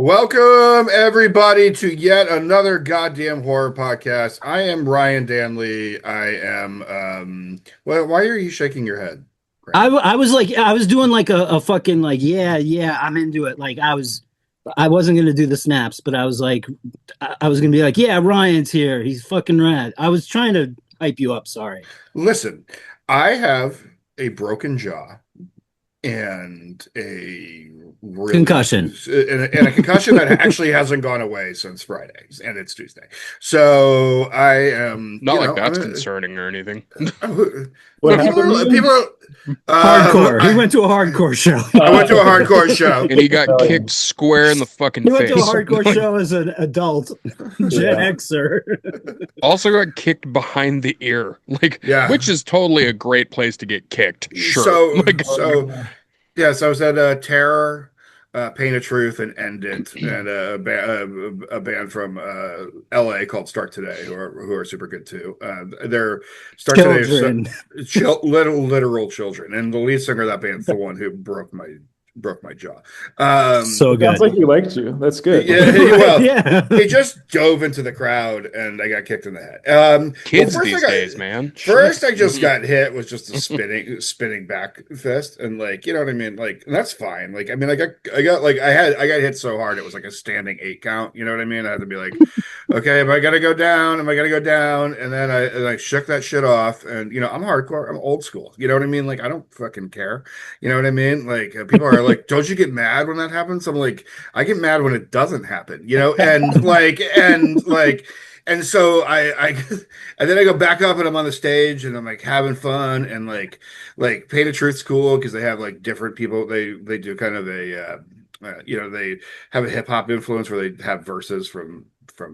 Welcome, everybody, to yet another goddamn horror podcast. I am Ryan Danley. I am, well, why are you shaking your head, Ryan? I was like, I was doing like a fucking like, yeah, I'm into it. I wasn't gonna do the snaps, but I was like, I was gonna be like, yeah, Ryan's here. He's fucking rad. I was trying to hype you up. Sorry. Listen, I have a broken jaw and a really Concussion. and a concussion that actually hasn't gone away since Friday, and it's Tuesday. So I am, Not like that's concerning or anything. What people are, Hardcore. He went to a hardcore show. I went to a hardcore show. And he got kicked square in the fucking He went face. to a hardcore show as an adult, Gen Xer. Also got kicked behind the ear. Yeah. Which is totally a great place to get kicked. Sure. So I was at Terror, Pain of Truth, and End It, and a band from LA called Start Today, who are super good too. They're Start Children. Today, literal children, and the lead singer of that band's the one who broke my jaw. So good. Sounds like he liked you. That's good. Yeah, he just dove into the crowd, and I got kicked in the head. Kids these days, man. First, I just got hit with just a spinning back fist, and you know what I mean. And that's fine. I got hit so hard it was like a standing 8 count. You know what I mean? I had to be like, okay, am I gonna go down? Am I gonna go down? And then I shook that shit off, and I'm hardcore. I'm old school. You know what I mean? I don't fucking care. You know what I mean? People are like, don't you get mad when that happens? I'm like, I get mad when it doesn't happen, and so I and then I go back up and I'm on the stage and I'm having fun, and Pain of Truth's cool because they have different people. They do kind of a they have a hip hop influence where they have verses from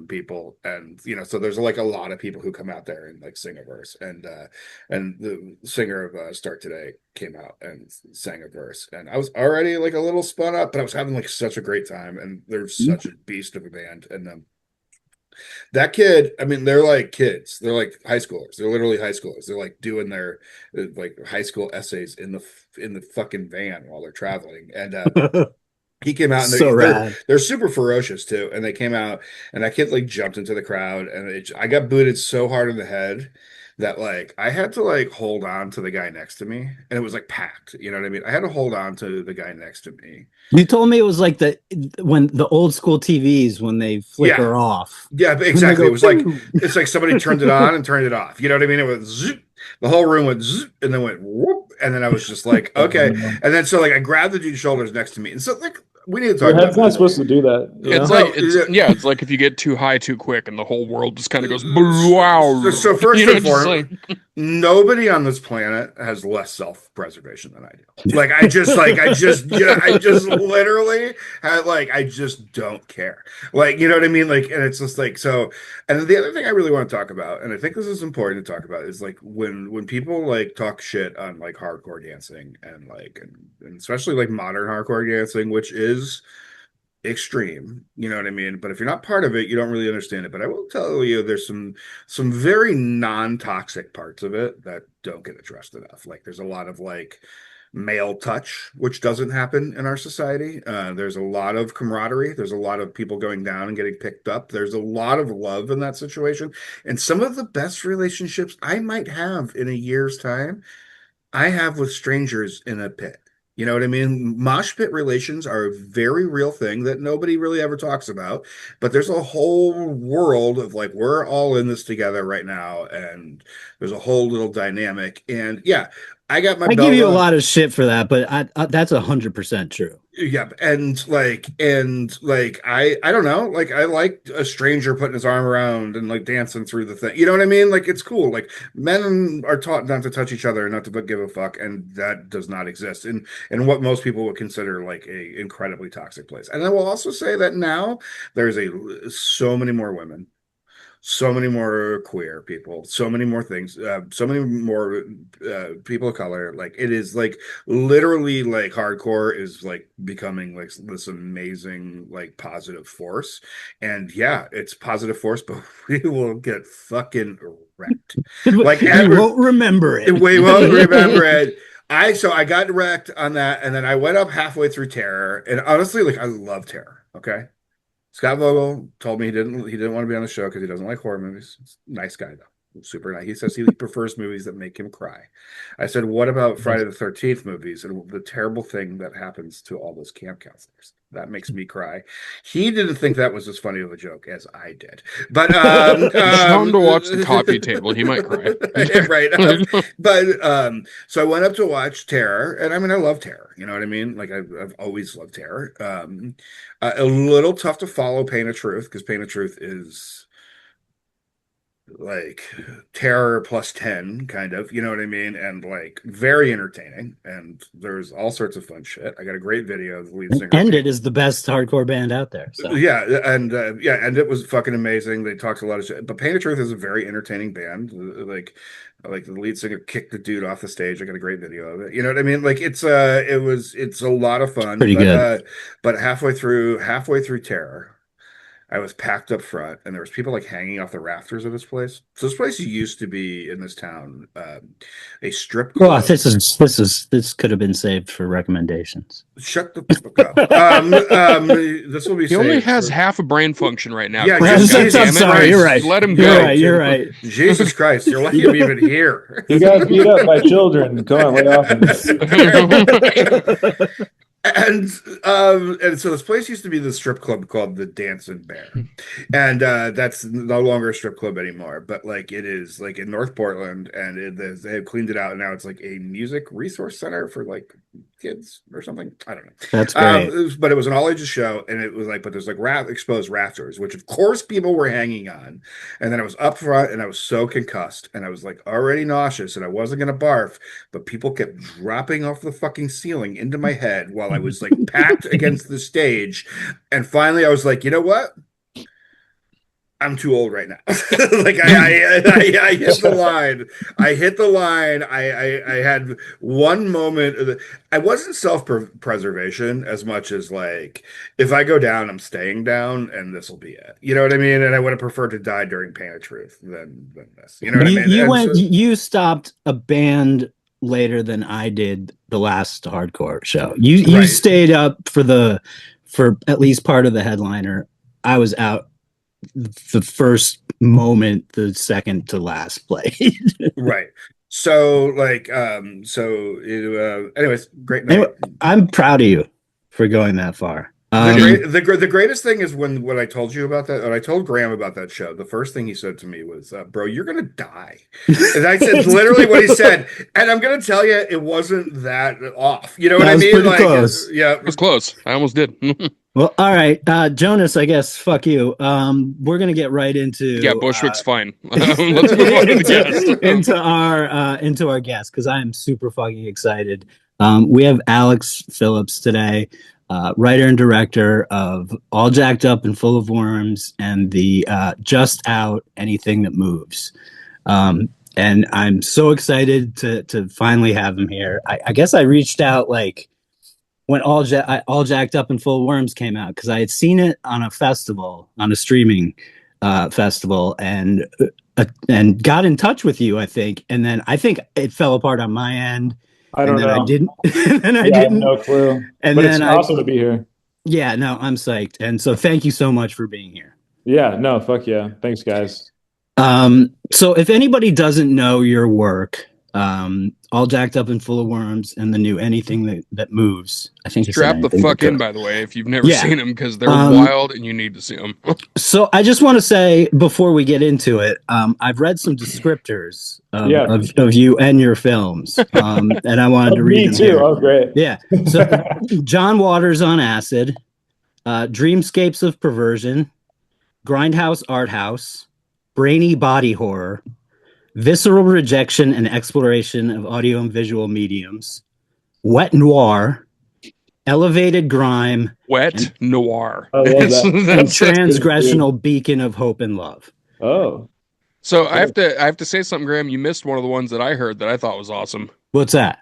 people, and so there's a lot of people who come out there and sing a verse, and the singer of Start Today came out and sang a verse, and I was already a little spun up, but I was having such a great time, and they're such a beast of a band. And that kid, I mean, they're like kids, they're like high schoolers, they're literally high schoolers, they're doing their high school essays in the fucking van while they're traveling, and he came out, and they're super ferocious too. And they came out, and that kid jumped into the crowd, and I got booted so hard in the head that I had to hold on to the guy next to me, and it was packed. You know what I mean? I had to hold on to the guy next to me. You told me it was when the old school TVs when they flicker off. Yeah, exactly. It was it's like somebody turned it on and turned it off. You know what I mean? It was zoop, the whole room went zoop, and then went whoop, and then I was just like, okay. And then so I grabbed the dude's shoulders next to me, and so we need to talk about It's not supposed to do that. It's like if you get too high too quick and the whole world just kind of goes wow. So first and foremost, nobody on this planet has less self-preservation than I do. I just literally had I just don't care. You know what I mean? And it's just so. And the other thing I really want to talk about, and I think this is important to talk about, is when people talk shit on hardcore dancing and and especially modern hardcore dancing, which is extreme, you know what I mean? But if you're not part of it, you don't really understand it. But I will tell you, there's some very non-toxic parts of it that don't get addressed enough. There's a lot of male touch, which doesn't happen in our society. There's a lot of camaraderie. There's a lot of people going down and getting picked up. There's a lot of love in that situation. And some of the best relationships I might have in a year's time, I have with strangers in a pit. You know what I mean? Mosh pit relations are a very real thing that nobody really ever talks about. But there's a whole world of we're all in this together right now, and there's a whole little dynamic. And yeah, I got my. I give you a lot of shit for that, but that's 100% true. Yeah, and I don't know, I like a stranger putting his arm around and dancing through the thing. You know what I mean? It's cool. Men are taught not to touch each other and not to give a fuck, and that does not exist in what most people would consider a incredibly toxic place. And I will also say that now there's so many more women, so many more queer people, so many more things, so many more people of color. It is literally hardcore is becoming this amazing positive force. And yeah, it's positive force, but we will get fucking wrecked. We won't remember it. We won't remember it. I got wrecked on that, and then I went up halfway through Terror, and honestly, I love Terror. Okay, Scott Vogel told me he didn't want to be on the show because he doesn't like horror movies. Nice guy though, super nice. He says he prefers movies that make him cry. I said, "What about Friday the 13th movies and the terrible thing that happens to all those camp counselors? That makes me cry." He didn't think that was as funny of a joke as I did, but Tell him to watch the coffee table. He might cry. right. So I went up to watch Terror, and I mean, I love Terror. You know what I mean? Like I've always loved Terror. A little tough to follow Pain of Truth because Pain of Truth is like Terror plus 10 kind of, you know what I mean, and like very entertaining, and there's all sorts of fun shit. I got a great video of the lead singer, and it is the best hardcore band out there, so yeah, and it was fucking amazing. They talked a lot of shit, but Pain of Truth is a very entertaining band. Like the lead singer kicked the dude off the stage. I got a great video of it. You know what I mean? Like it's a lot of fun. pretty good. But halfway through Terror, I was packed up front, and there was people like hanging off the rafters of this place. So this place used to be in this town, a strip Well, club. this could have been saved for recommendations. Shut the fuck up. This will be. He only saved has for- half a brain function right now. Yeah, Chris, Jesus, God damn I'm it. sorry, you're right. Let him You're go. right. You're right. Jesus Christ, you're lucky I'm even here. You got beat up by children. Come on, lay off me. And so this place used to be the strip club called the Dancing Bear, and that's no longer a strip club anymore. But like it is like in North Portland, and they have cleaned it out, and now it's like a music resource center for like kids or something. I don't know. That's great. But it was an all ages show, and it was like, but there's like exposed rafters, which of course people were hanging on. And then I was up front, and I was so concussed, and I was like already nauseous, and I wasn't gonna barf, but people kept dropping off the fucking ceiling into my head while I was like packed against the stage. And finally, I was like, you know what? I'm too old right now. Like I hit the line. I hit the line. I had one moment. I wasn't self-preservation as much as like, if I go down, I'm staying down, and this will be it. You know what I mean? And I would have preferred to die during Pain of Truth than this. You know what I mean? You stopped a band later than I did the last hardcore show. You Right. stayed up for at least part of the headliner. I was out the first moment, the second to last play. Right. So like anyways, great night. Anyway, I'm proud of you for going that far. The greatest thing is when I told you about that, when I told Graham about that show, the first thing he said to me was, "Bro, you're gonna die." And I said literally what he said, and I'm gonna tell you, it wasn't that off. You know what I mean? Pretty Like, close. yeah, It was close. I almost did. Well, all right, Jonas. I guess fuck you. We're gonna get right into Yeah, Bushwick's fine. Let's move on to the guest. into our guest, because I am super fucking excited. We have Alex Phillips today, writer and director of All Jacked Up and Full of Worms and the Just Out Anything That Moves. And I'm so excited to finally have him here. I guess I reached out like when All Jacked Up and Full of Worms came out, because I had seen it on a festival, on a streaming festival, and got in touch with you, I think. And then I think it fell apart on my end. I don't know. I didn't. And I Yeah, I have didn't. no clue. And But then it's awesome to be here. Yeah, no, I'm psyched. And so thank you so much for being here. Yeah, no, fuck yeah. Thanks, guys. So if anybody doesn't know your work, All Jacked Up and Full of Worms and the new Anything That Moves, I think Strap the fuck in, by the way, if you've never seen them, because they're wild and you need to see them. So I just want to say before we get into it, I've read some descriptors of you and your films, and I wanted to read them Me too. here. Oh, great. Yeah. So John Waters on Acid, Dreamscapes of Perversion, Grindhouse Art House, Brainy Body Horror, Visceral Rejection and Exploration of Audio and Visual Mediums, Wet Noir, Elevated Grime, Wet Noir. I love that. and Transgressional Beacon of Hope and Love. Oh. So I have to say something, Graham. You missed one of the ones that I heard that I thought was awesome, What's that?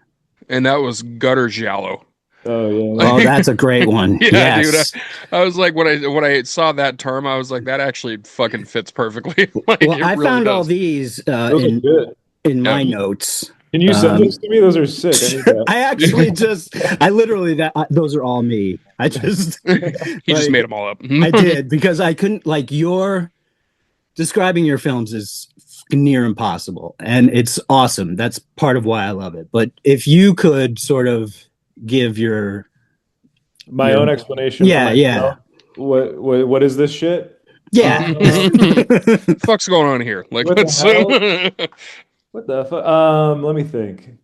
and that was Gutter Giallo. Oh, yeah. Oh, that's a great one. Yeah, Yes. dude. I was like, when I saw that term, I was like, that actually fucking fits perfectly. Like, Well, it I really found all does. these Those are good. in my notes. Can you send Um, those to me? Those are sick. I need that. I actually just, I literally those are all me. I just He just made like them all up. I did because I couldn't like your describing your films is near impossible and it's awesome. That's part of why I love it. But if you could sort of give My your own explanation for yeah, yeah. myself. What is this shit? Yeah. Um, Fuck's going on here? Like, what the let's. hell? What the fuck? Let me think.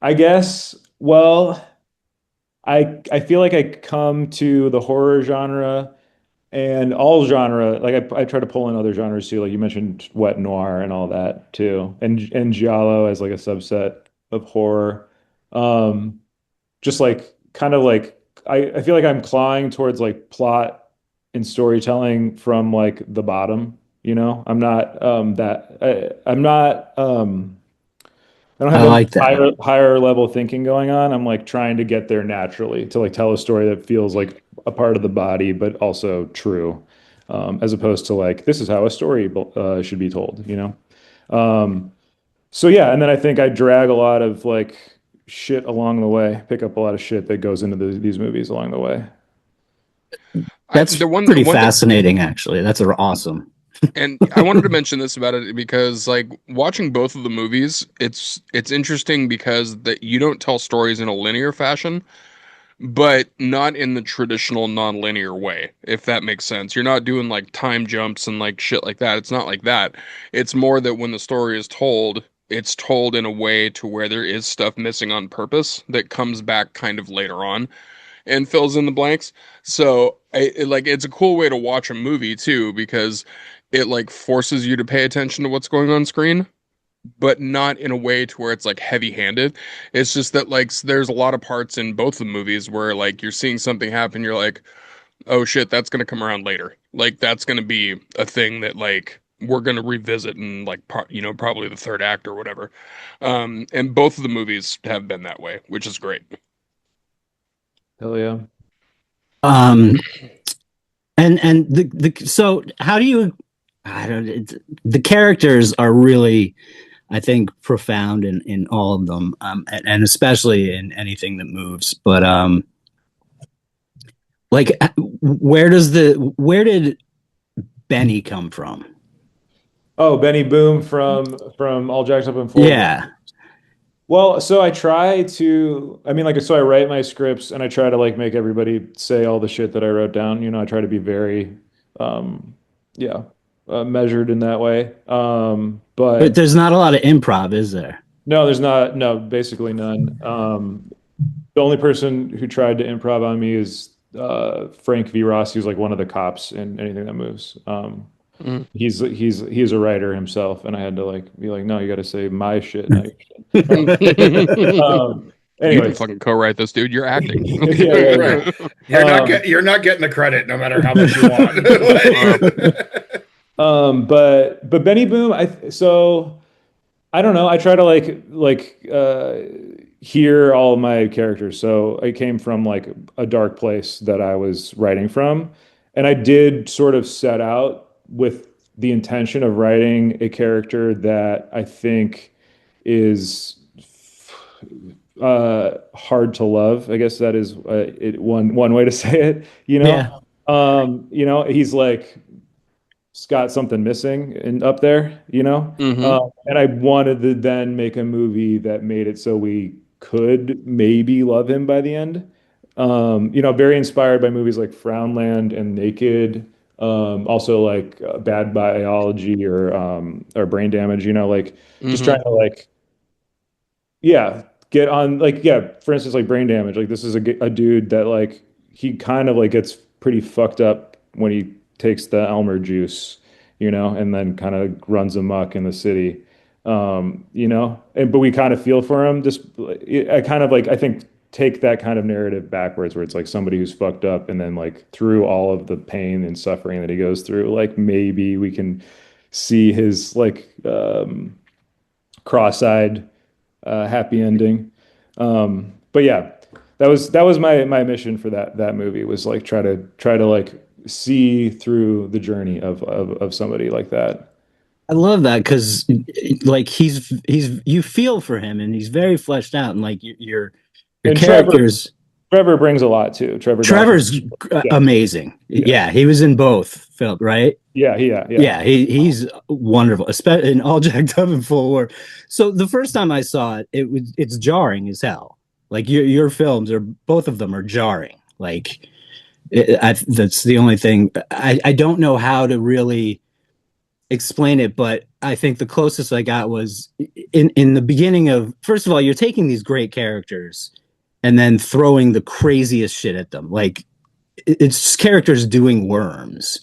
I guess, well, I feel like I come to the horror genre and all genre, like I try to pull in other genres too. Like you mentioned wet noir and all that too. And giallo as like a subset of horror. Um, just like kind of like I feel like I'm clawing towards like plot and storytelling from like the bottom, you know? I'm not I'm not I don't have I any like that. higher level thinking going on. I'm like trying to get there naturally to like tell a story that feels like a part of the body, but also true, as opposed to like this is how a story should be told, you know? So yeah, and then I think I drag a lot of like shit along the way, pick up a lot of shit that goes into these movies along the way. That's The one pretty one thing, fascinating actually. That's awesome. and I wanted to mention this about it because like watching both of the movies, it's interesting because that you don't tell stories in a linear fashion, but not in the traditional non-linear way, if that makes sense. You're not doing like time jumps and like shit like that. It's not like that. It's more that when the story is told, it's told in a way to where there is stuff missing on purpose that comes back kind of later on and fills in the blanks. So like it's a cool way to watch a movie too because it like forces you to pay attention to what's going on screen, but not in a way to where it's like heavy-handed. It's just that like there's a lot of parts in both the movies where like you're seeing something happen, you're like, oh shit, that's gonna come around later. Like that's gonna be a thing that like we're gonna revisit in like probably the third act or whatever. And both of the movies have been that way, which is great. Hell yeah. Um and the so how do you I don't it's, the characters are really I think profound in all of them and especially in anything that moves but like where did Benny come from? Oh, Benny Boom from All Jacked Up and Full. Yeah. Well, so I try to, I mean, like, so I write my scripts and I try to like make everybody say all the shit that I wrote down. You know, I try to be very, um, yeah, measured in that way. But But there's not a lot of improv, is there? no, there's not, no, basically none. The only person who tried to improv on me is Frank V. Ross. He was like one of the cops in anything that moves. Mm. He's a writer himself, and I had to like be like, no, you got to say my shit, not your shit. You didn't Anyways, fucking co-write this, dude. You're acting. yeah, yeah, Right. yeah. You're not getting the credit no matter how much you want. But Benny Boom, so I don't know. I try to hear all of my characters. So I came from like a dark place that I was writing from, and I did sort of set out with the intention of writing a character that I think is hard to love. I guess that is one way to say it. Yeah. He's like it's got something missing up there, you know? Hmm. And I wanted to then make a movie that made it so we could maybe love him by the end. Very inspired by movies like Frownland and Naked, also like Bad Biology or Brain Damage, like just Hmm. trying to like, yeah, get on like, yeah, for instance, like Brain Damage. Like this is a dude that like, he kind of like gets pretty fucked up when he takes the Elmer juice, and then kind of runs amok in the city. But we kind of feel for him. Just I kind of like I think take that kind of narrative backwards, where it's like somebody who's fucked up, and then like through all of the pain and suffering that he goes through, like maybe we can see his like cross-eyed happy ending. But yeah, that was my mission for that movie was like try to like see through the journey of somebody like that. I love that because like he's you feel for him and he's very fleshed out and like your And Trevor characters. Trevor brings a lot too. Trevor Dawson. Trevor's Yeah. amazing. Yeah. Yeah, he was in both film, right? Yeah. Yeah, he's wonderful, especially in All Jacked Up and Full of War. So the first time I saw it, it's jarring as hell. Like your films are both of them are jarring. Like that's the only thing I don't know how to really explain it, but I think the closest I got was in the beginning of first of all, you're taking these great characters and then throwing the craziest shit at them. Like it's characters doing worms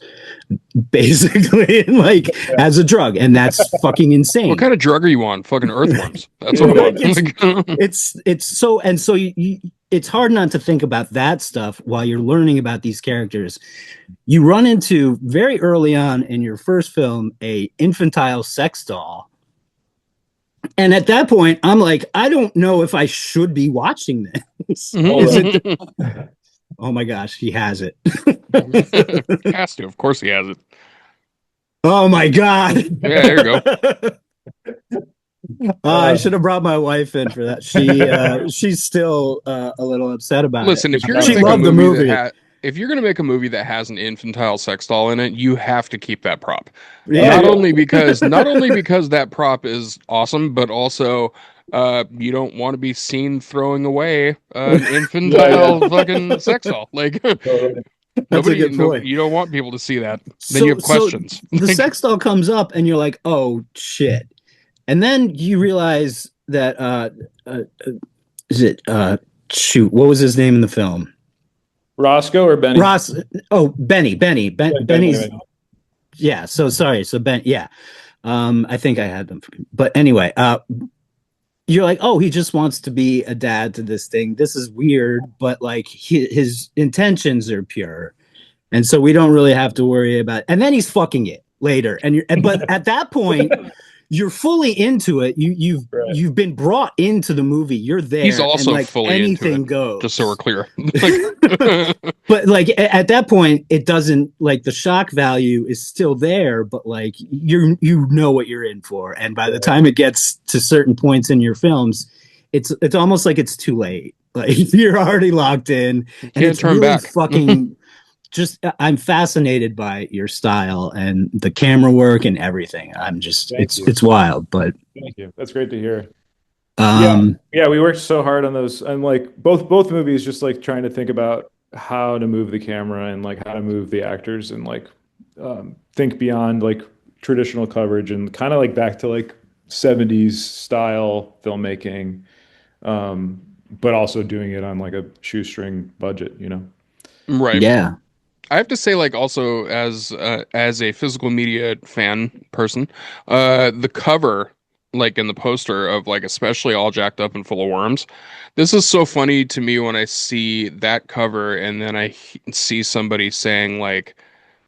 basically like as a drug and that's fucking insane. What kind of drug are you on? Fucking earthworms. That's what I'm on. It's so and so it's hard not to think about that stuff while you're learning about these characters. You run into very early on in your first film a infantile sex doll, and at that point I'm like, I don't know if I should be watching this. Is it oh my gosh, he has it. Has to, of course he has it. Oh my god. Yeah, there you go. I should have brought my wife in for that. She's still a little upset about Listen, it. if you're She gonna make loved a the movie, movie. if you're gonna make a movie that has an infantile sex doll in it, you have to keep that prop. Yeah. Not only because that prop is awesome, but also you don't want to be seen throwing away an infantile fucking sex doll. Like That's a good point. you don't want people to see that. Then you have questions. The sex doll comes up and you're like, oh shit. And then you realize that is it shoot, what was his name in the film? Roscoe or Benny? Benny. Benny's Benny. yeah, so sorry. So Ben, yeah. I think I had them. But anyway, you're like, oh, he just wants to be a dad to this thing. This is weird, but like his intentions are pure. And so we don't really have to worry about it. And then he's fucking it later. But at that point, you're fully into it. You've been brought into the movie. You're there. He's also and like fully anything into it, goes. just so we're clear. But like at that point, it doesn't like the shock value is still there, but like you know what you're in for. And by the time it gets to certain points in your films, it's almost like it's too late. Like you're already locked in, and it's turn really back. fucking. Just I'm fascinated by your style and the camera work and everything. I'm just it's wild, but Thank you. That's great to hear. yeah, We worked so hard on those. I'm like both movies, just like trying to think about how to move the camera and like how to move the actors and like think beyond like traditional coverage and kind of like back to like 70s style filmmaking, but also doing it on like a shoestring budget, you know? Right. yeah. I have to say, like, also as a physical media fan person, the cover, like in the poster of like especially All Jacked Up and Full of Worms, this is so funny to me when I see that cover and then I see somebody saying like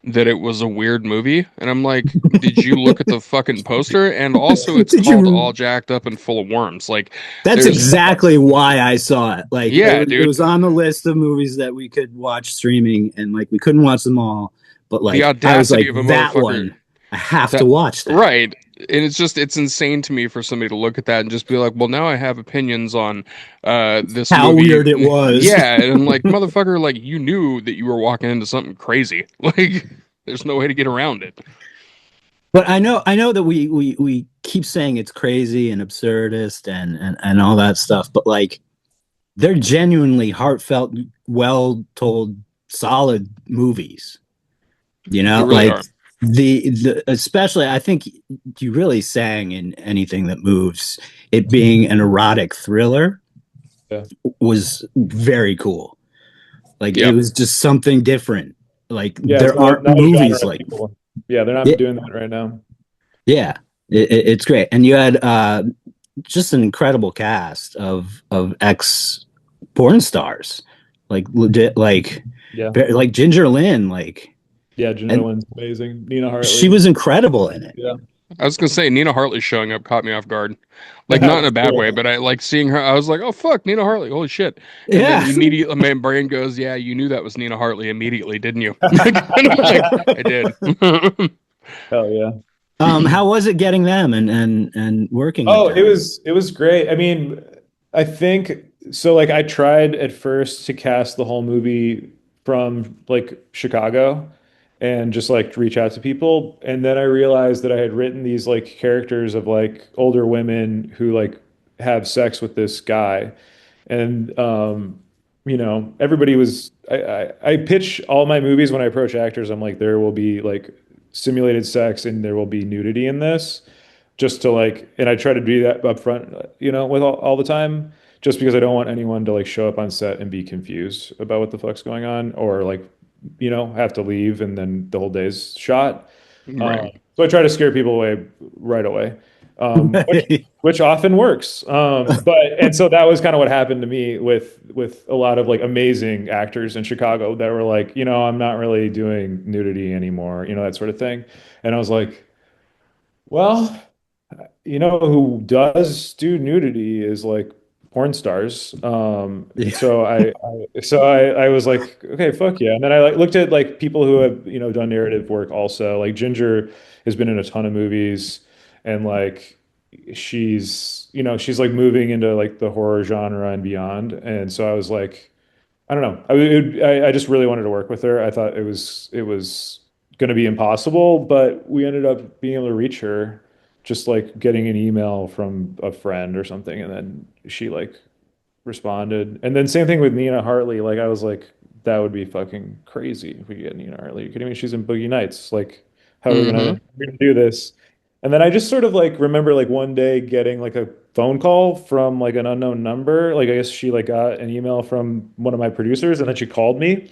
that it was a weird movie, and I'm like, did you look at the fucking poster? And also, it's called All Jacked Up and Full of Worms. Like, That's exactly why I saw it. Like, yeah, it dude, was on the list of movies that we could watch streaming, and like we couldn't watch them all. But like, the I was like, audacity of a that motherfucker. one, I have to watch that. Right. And it's insane to me for somebody to look at that and just be like, well, now I have opinions on this How movie. weird it was. Yeah, and I'm like, motherfucker, like you knew that you were walking into something crazy. Like, there's no way to get around it. But I know that we keep saying it's crazy and absurdist and all that stuff, but like they're genuinely heartfelt, well told, solid movies. You know, They really like are. the especially I think you really sang in Anything That Moves, it being an erotic thriller was very cool. Like it was just something different. Like there aren't movies like they're not doing that right now. Yeah, it's great, and you had just an incredible cast of ex porn stars, like legit, like like Ginger Lynn, like Ginger Lynn's amazing. Nina Hartley, she was incredible in it. Yeah, I was gonna say Nina Hartley showing up caught me off guard, like not in a bad way, but I like seeing her. I was like, oh fuck, Nina Hartley, holy shit! And then immediately my brain goes, yeah, you knew that was Nina Hartley immediately, didn't you? I did. Hell yeah. How was it getting them and working with Oh, it them? was it was great. I mean, I think so. Like, I tried at first to cast the whole movie from like Chicago and just like reach out to people, and then I realized that I had written these like characters of like older women who like have sex with this guy, and everybody was. I pitch all my movies when I approach actors. I'm like, there will be like simulated sex and there will be nudity in this just to like, and I try to do that up front, with all the time, just because I don't want anyone to like show up on set and be confused about what the fuck's going on, or like, have to leave and then the whole day's shot. Right. So I try to scare people away right away, which often works. And so that was kind of what happened to me with a lot of like amazing actors in Chicago that were like, I'm not really doing nudity anymore, that sort of thing. And I was like, well, who does do nudity is like porn stars. Yeah. So I was like, okay, fuck yeah. And then I like looked at like people who have, done narrative work also. Like Ginger has been in a ton of movies, and like she's like moving into like the horror genre and beyond. And so I was like, I don't know. I just really wanted to work with her. I thought it was going to be impossible, but we ended up being able to reach her, just like getting an email from a friend or something, and then she like responded. And then same thing with Nina Hartley. Like I was like, that would be fucking crazy if we could get Nina Hartley. You kidding me? She's in Boogie Nights. Like, how are we Hmm. gonna do this? And then I just sort of like remember like one day getting like a phone call from like an unknown number. Like I guess she like got an email from one of my producers, and then she called me,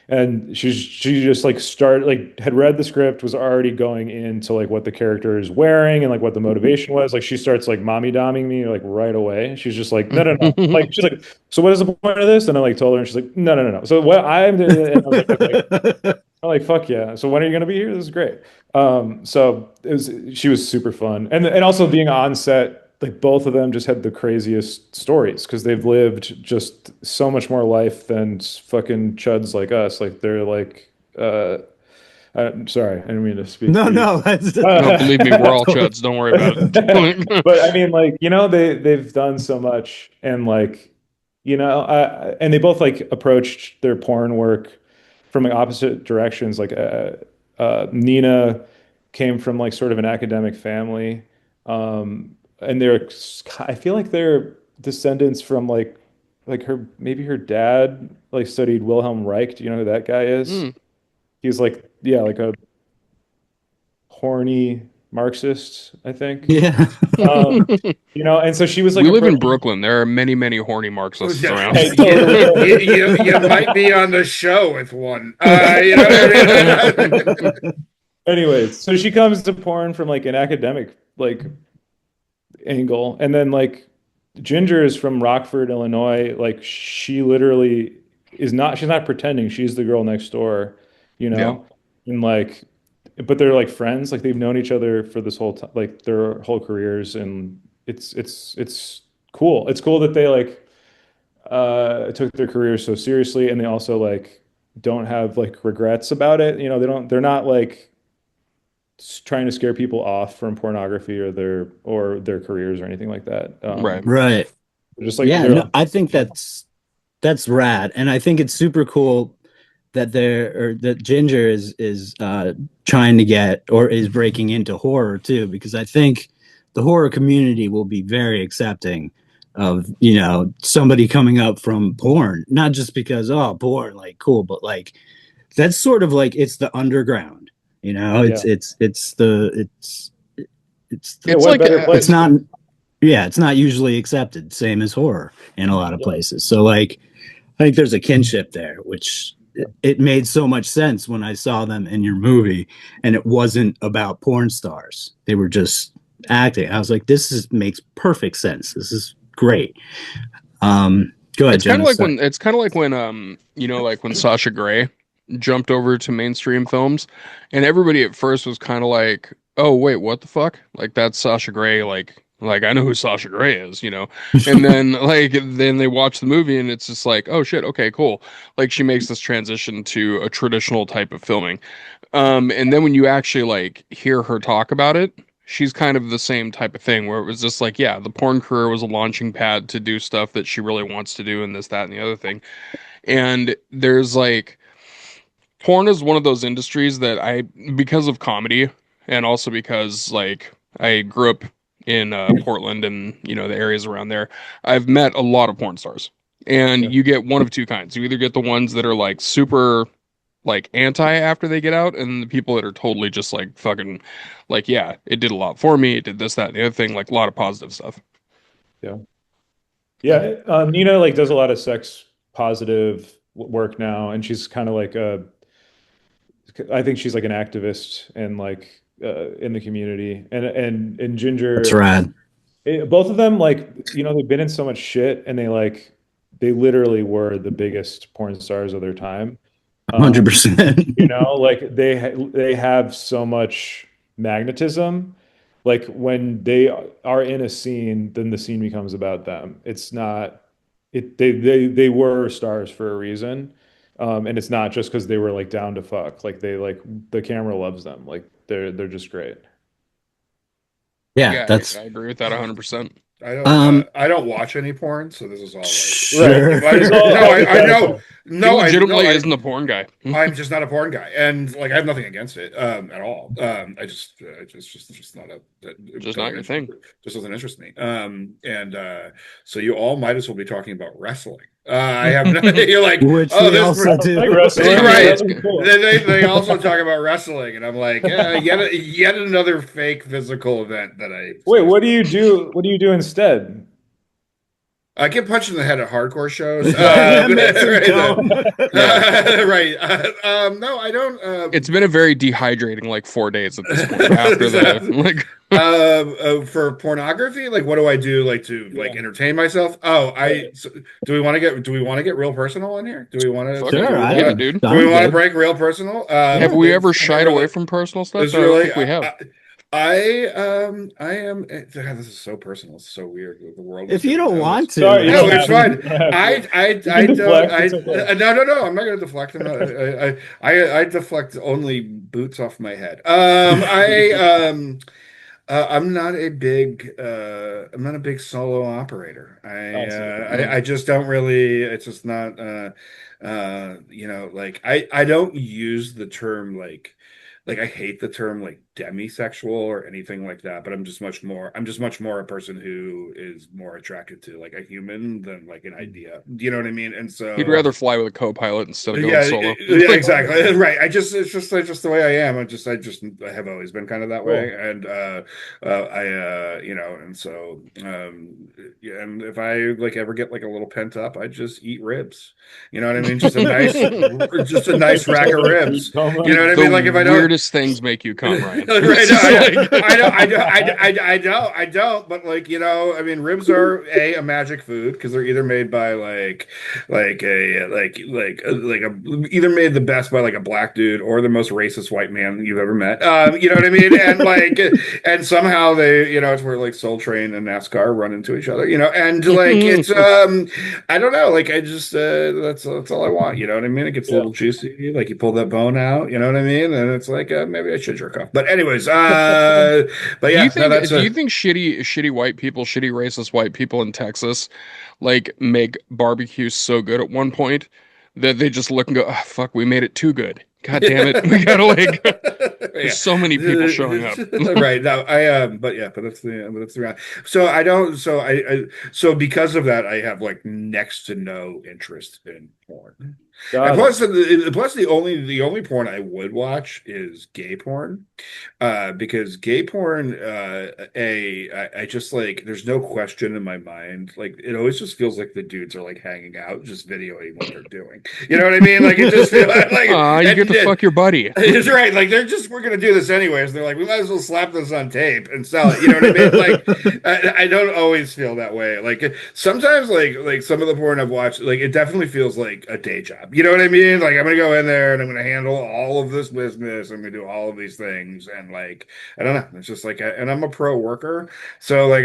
and she just like started like had read the script, was already going into like what the character is wearing and like what the motivation was. Like she starts like mommy doming me like right away. She's just like, no, no, no. Like she's like, so what is the point of this? And I like told her, and she's like, no, no, no, no. So what I'm doing, and I was like, okay. I'm like, fuck yeah. So when are you gonna be here? This is great. So she was super fun. And also being on set, like both of them just had the craziest stories because they've lived just so much more life than fucking chuds like us. Like they're like I'm sorry, I didn't mean to speak No, for you. no, that's No, believe me, we're all totally. chuds. Don't worry about it. But I mean, like, they've done so much, and like, and they both like approached their porn work from like opposite directions. Like, Nina came from like sort of an academic family, and I feel like they're descendants from like her, maybe her dad like studied Wilhelm Reich. Do you know who that guy is? Hmm. He's like, yeah, like a horny Marxist, I think. Yeah. Um, and so she was like We live in approaching. Brooklyn. There are many, many horny Oh, Marxists yeah. around. Hey, totally, totally. You might be on the show with one. You know what I mean? Anyways, so she comes to porn from like an academic like angle, and then like Ginger is from Rockford, Illinois. Like she literally she's not pretending. She's the girl next door, you Yeah. know, and like, but they're like friends. Like they've known each other for this whole time, like their whole careers, and it's cool. It's cool that they like took their careers so seriously, and they also like don't have like regrets about it. They're not like trying to scare people off from pornography or their careers or anything like that. Right. Right. They're just like Yeah, they're no, I think that's rad. And I think it's super cool that that Ginger is trying to get or is breaking into horror too, because I think the horror community will be very accepting of, somebody coming up from porn, not just because, oh, porn, like cool, but like that's sort of like it's the underground, yeah, it's yeah. It's What like better it's place? not yeah, it's not usually accepted, same as horror in a lot of Yeah, places. So like I think there's a kinship there, which it made so much sense when I saw them in your movie and it wasn't about porn stars. They were just acting. I was like, makes perfect sense. This is great. Go ahead, it's kind of Jonas. like Sorry. when like when Sasha Grey jumped over to mainstream films, and everybody at first was kind of like, "Oh, wait, what the fuck? Like that's Sasha Grey, like I know who Sasha Grey is." And then they watch the movie and it's just like, "Oh shit, okay, cool." Like she makes this transition to a traditional type of filming. And then when you actually like hear her talk about it, she's kind of the same type of thing where it was just like, yeah, the porn career was a launching pad to do stuff that she really wants to do and this, that, and the other thing. And there's like porn is one of those industries that because of comedy and also because like I grew up in Portland and the areas around there, I've met a lot of porn stars. And Yeah. you get one of two kinds. You either get the ones that are like super like anti after they get out, and the people that are totally just like fucking like, yeah, it did a lot for me, it did this, that, and the other thing, like a lot of positive stuff. Yeah. Yeah. Nina like does a lot of sex positive work now, and she's kind of like I think she's like an activist and like in the community, and That's Ginger, rad. both of them like they've been in so much shit, and they literally were the biggest porn stars of their time. Um, 100%. like they have so much magnetism. Like when they are in a scene, then the scene becomes about them. It's not they were stars for a reason. And it's not just because they were like down to fuck. Like they like the camera loves them. Like they're just great. Yeah, Yeah, I that's agree with that 100%. um I don't watch any porn, so this is all like Right. sure. if I It's all no I know hypothetical. He no I no legitimately I isn't a porn guy. I'm just not a porn guy, and like I have nothing against it at all. I just not a it Just not your thing. just doesn't interest me. And so you all might as well be talking about wrestling. I have no, you're like, Which oh, we this also Like do. wrestling. Yeah, right. wrestling's cool. They also talk about wrestling, and I'm like, yet another fake physical event that I Wait, what do you do? What do you do instead? I get punched in the head at hardcore shows. Mexico. Yeah. Right. No, I don't. It's been a very dehydrating like 4 days at this point after the like For pornography, like what do I do, like to like Yeah. entertain myself? Oh, Right. do we want to get real personal in here? Do we want to fuck it. Sure, Yeah, dude. do we I'm want to good. break real personal? Have Yeah. we ever It's shied away really from personal stuff? it's I don't really think we have. I am God, this is so personal. It's so weird. The world is If you gonna don't know this. want to, Sorry, you that's No, don't it's have okay. to. fine. You don't have to. You can I don't deflect. It's okay. no, I'm not gonna deflect. I deflect only boots off my head. I'm not a big solo operator. I see. Mm. I just don't really. It's just not. Like I don't use the term like I hate the term like demisexual or anything like that, but I'm just much more a person who is more attracted to like a human than like an idea. Do you know what I mean? And He'd so rather fly with a co-pilot instead of going yeah, solo. yeah, Like, exactly. Right. It's just the way I am. I have always been kind of that way. Cool. And and so yeah, and if I like ever get like a little pent up, I just eat ribs. You know what I mean? Just a nice rack of ribs. You know what I mean? Like if the I don't weirdest things make you come, Ryan. right, It's no, just like I don't, but like, I mean, ribs are a magic food because they're either made by like a either made the best by like a black dude or the most racist white man you've ever met. You know what I mean? And like, and somehow they, it's where like Soul Train and NASCAR run into each other, and like it's, I don't know, like I just, that's all I want. You know what I mean? It gets a Yeah. little juicy, like you pull that bone out, you know what I mean? And it's like, maybe I should jerk off. But anyways, but do you yeah, no, think that's do you think shitty white people, shitty racist white people in Texas like make barbecue so good at one point that they just look and go, oh, fuck, we made it too good. God damn it. We gotta like there's yeah. so many people showing up. Right. No, but that's the round. So I don't, so because of that, I have like next to no interest in porn. And Got it. plus the only porn I would watch is gay porn. Because gay porn, I just like, there's no question in my mind. Like, it always just feels like the dudes are like hanging out, just videoing what they're doing. You know what I mean? Like, it just feels like, You get to fuck your buddy. it's right. Like, we're gonna do this anyways. They're like, we might as well slap this on tape and sell it. You know what I mean? Like, I don't always feel that way. Like, sometimes, like some of the porn I've watched, like, it definitely feels like a day job. You know what I mean? Like, I'm gonna go in there and I'm gonna handle all of this business. I'm gonna do all of these things, and like, I don't know. It's just like, and I'm a pro worker, so I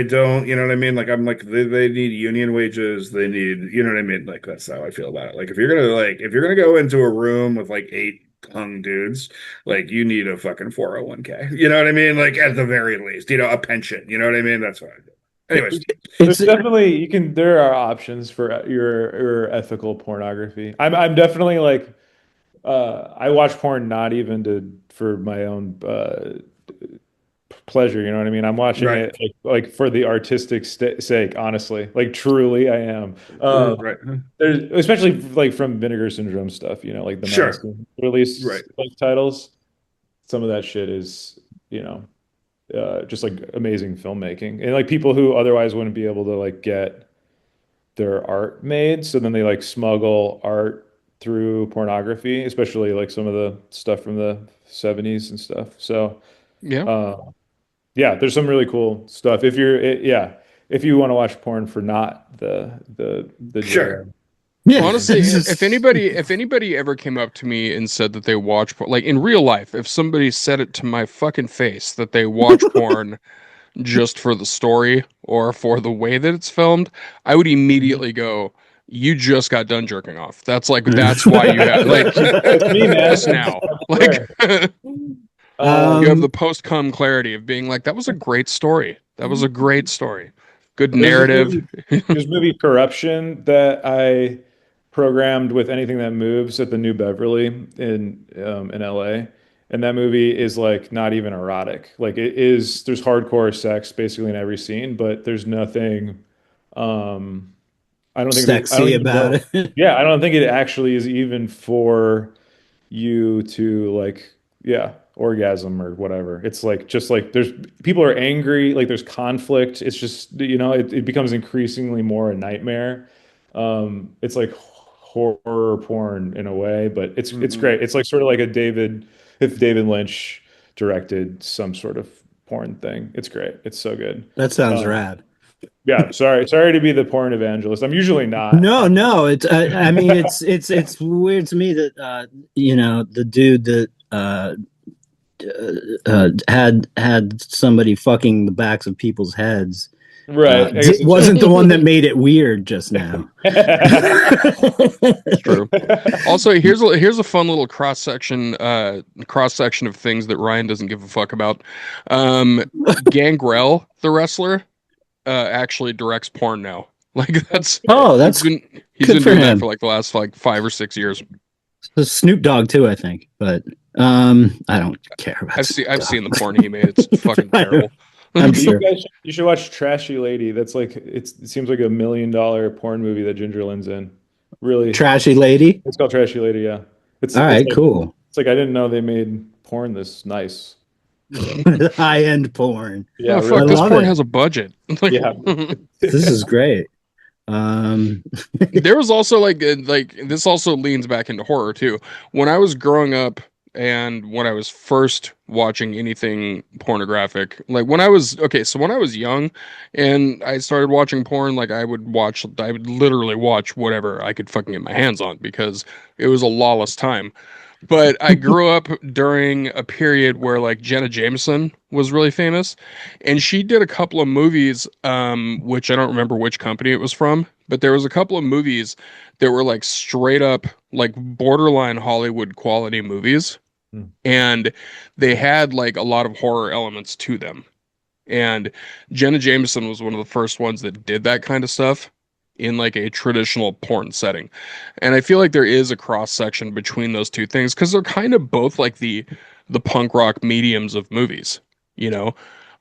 don't, you know what I mean? Like, I'm like, they need union wages. They need, you know what I mean? Like, that's how I feel about it. Like, if you're gonna go into a room with like eight hung dudes, like you need a fucking 401k. You know what I mean? Like at the very least, a pension. You know what I mean? That's what I do. Anyways, There's It's definitely there are options for your ethical pornography. I'm definitely like I watch porn not even to for my own pleasure, you know what I mean? I'm watching right, it like for the artistic st sake, honestly. Like truly I am. right, There's especially like from Vinegar Syndrome stuff, like the sure, Madison release right. like titles. Some of that shit is, you know, just like amazing filmmaking. And like people who otherwise wouldn't be able to like get their art made, so then they like smuggle art through pornography, especially like some of the stuff from the 70s and stuff. So, Yeah. uh, yeah, there's some really cool stuff. Yeah, if you want to watch porn for not the Sure. J-Lo. yeah. Honestly, It's if anybody ever came up to me and said that they watch porn, like in real life, if somebody said it to my fucking face that they watch porn just for the story or for the way that it's filmed, I would immediately go, "You just got done jerking off. That's why you have like That's me, just man. now." I Like swear. you have Um, the um post-cum clarity of being like, "That was a great story. That was a great story. Good there's this narrative." movie, this movie Corruption that I programmed with Anything That Moves at the New Beverly in LA. And that movie is like not even erotic. Like it is, there's hardcore sex basically in every scene, but there's nothing. Um, I don't Sexy even about know. it. Yeah, I don't think it actually is even for you to like, yeah, orgasm or whatever. It's like just like there's people are angry, like there's conflict. It's just, it becomes increasingly more a nightmare. It's like horror porn in a way, but it's Mhm. great. It's like sort of like if David Lynch directed some sort of porn thing. It's great. It's so good. That sounds Um, rad. yeah, sorry to be the porn evangelist. I'm usually not. No, it's I mean it's weird to me that the dude that had somebody fucking the backs of people's heads Right. I guess it's wasn't the one that made it weird just now. It's true. Also, here's a fun little cross section of things that Ryan doesn't give a fuck about. Um, Gangrel, the wrestler, actually directs porn now. Like Oh, he's that's been he's good been for doing that for him. like the last like 5 or 6 years. Snoop Dogg too, I think, but I don't care about Snoop I've Dogg. seen the porn he made. It's fucking terrible. I'm You sure. guys, you should watch Trashy Lady. That's like it seems like $1 million porn movie that Ginger Lynn's in. Really, Trashy lady. it's called Trashy Lady. Yeah, All right, cool. it's like I didn't know they made porn this nice. High end porn. Yeah, Oh I fuck, really. this love porn it. has a budget. Like Yeah. This is great. Um, there was also like this also leans back into horror too. When I was growing up and when I was first watching anything pornographic, like when I was young and I started watching porn, like I would literally watch whatever I could fucking get my hands on because it was a lawless time. But I grew up during a period where like Jenna Jameson was really famous, and she did a couple of movies, which I don't remember which company it was from, but there was a couple of movies that were like straight up like borderline Hollywood quality movies, Hmm. and they had like a lot of horror elements to them. And Jenna Jameson was one of the first ones that did that kind of stuff in like a traditional porn setting. And I feel like there is a cross section between those two things because they're kind of both like the punk rock mediums of movies, you know?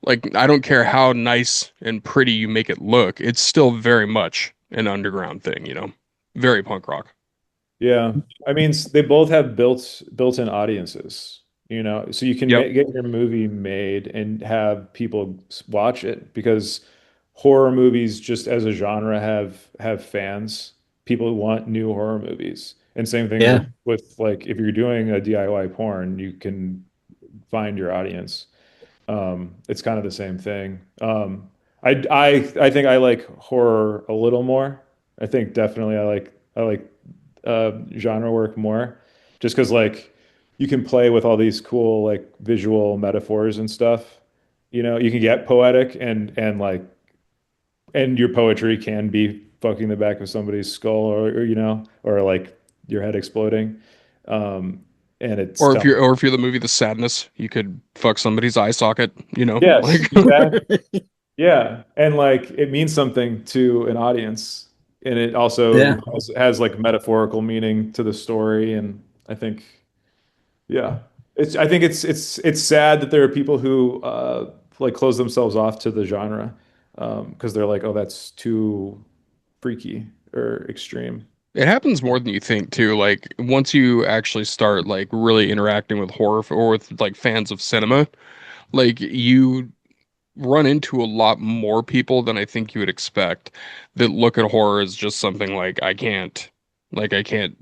Like I don't care how nice and pretty you make it look, it's still very much an underground thing, you know? Very punk rock. Yeah. I mean, they both have built-in audiences, so you can Yep. get your movie made and have people watch it because horror movies just as a genre have fans. People want new horror movies. And same thing yeah, with like if you're doing a DIY porn, you can find your audience. It's kind of the same thing. I think I like horror a little more. I think definitely I like genre work more, just because like you can play with all these cool like visual metaphors and stuff. You can get poetic and your poetry can be fucking the back of somebody's skull or like your head exploding. Um, and it's Or if telling. you're the movie The Sadness, you could fuck somebody's eye socket, Yes, like exactly. Yeah, and like it means something to an audience, and it also Yeah. has like metaphorical meaning to the story. And I think, yeah, I think it's sad that there are people who like close themselves off to the genre because they're like, oh, that's too freaky or extreme. it happens more than you think too. Like once you actually start like really interacting with horror or with like fans of cinema, like you run into a lot more people than I think you would expect that look at horror as just something like I can't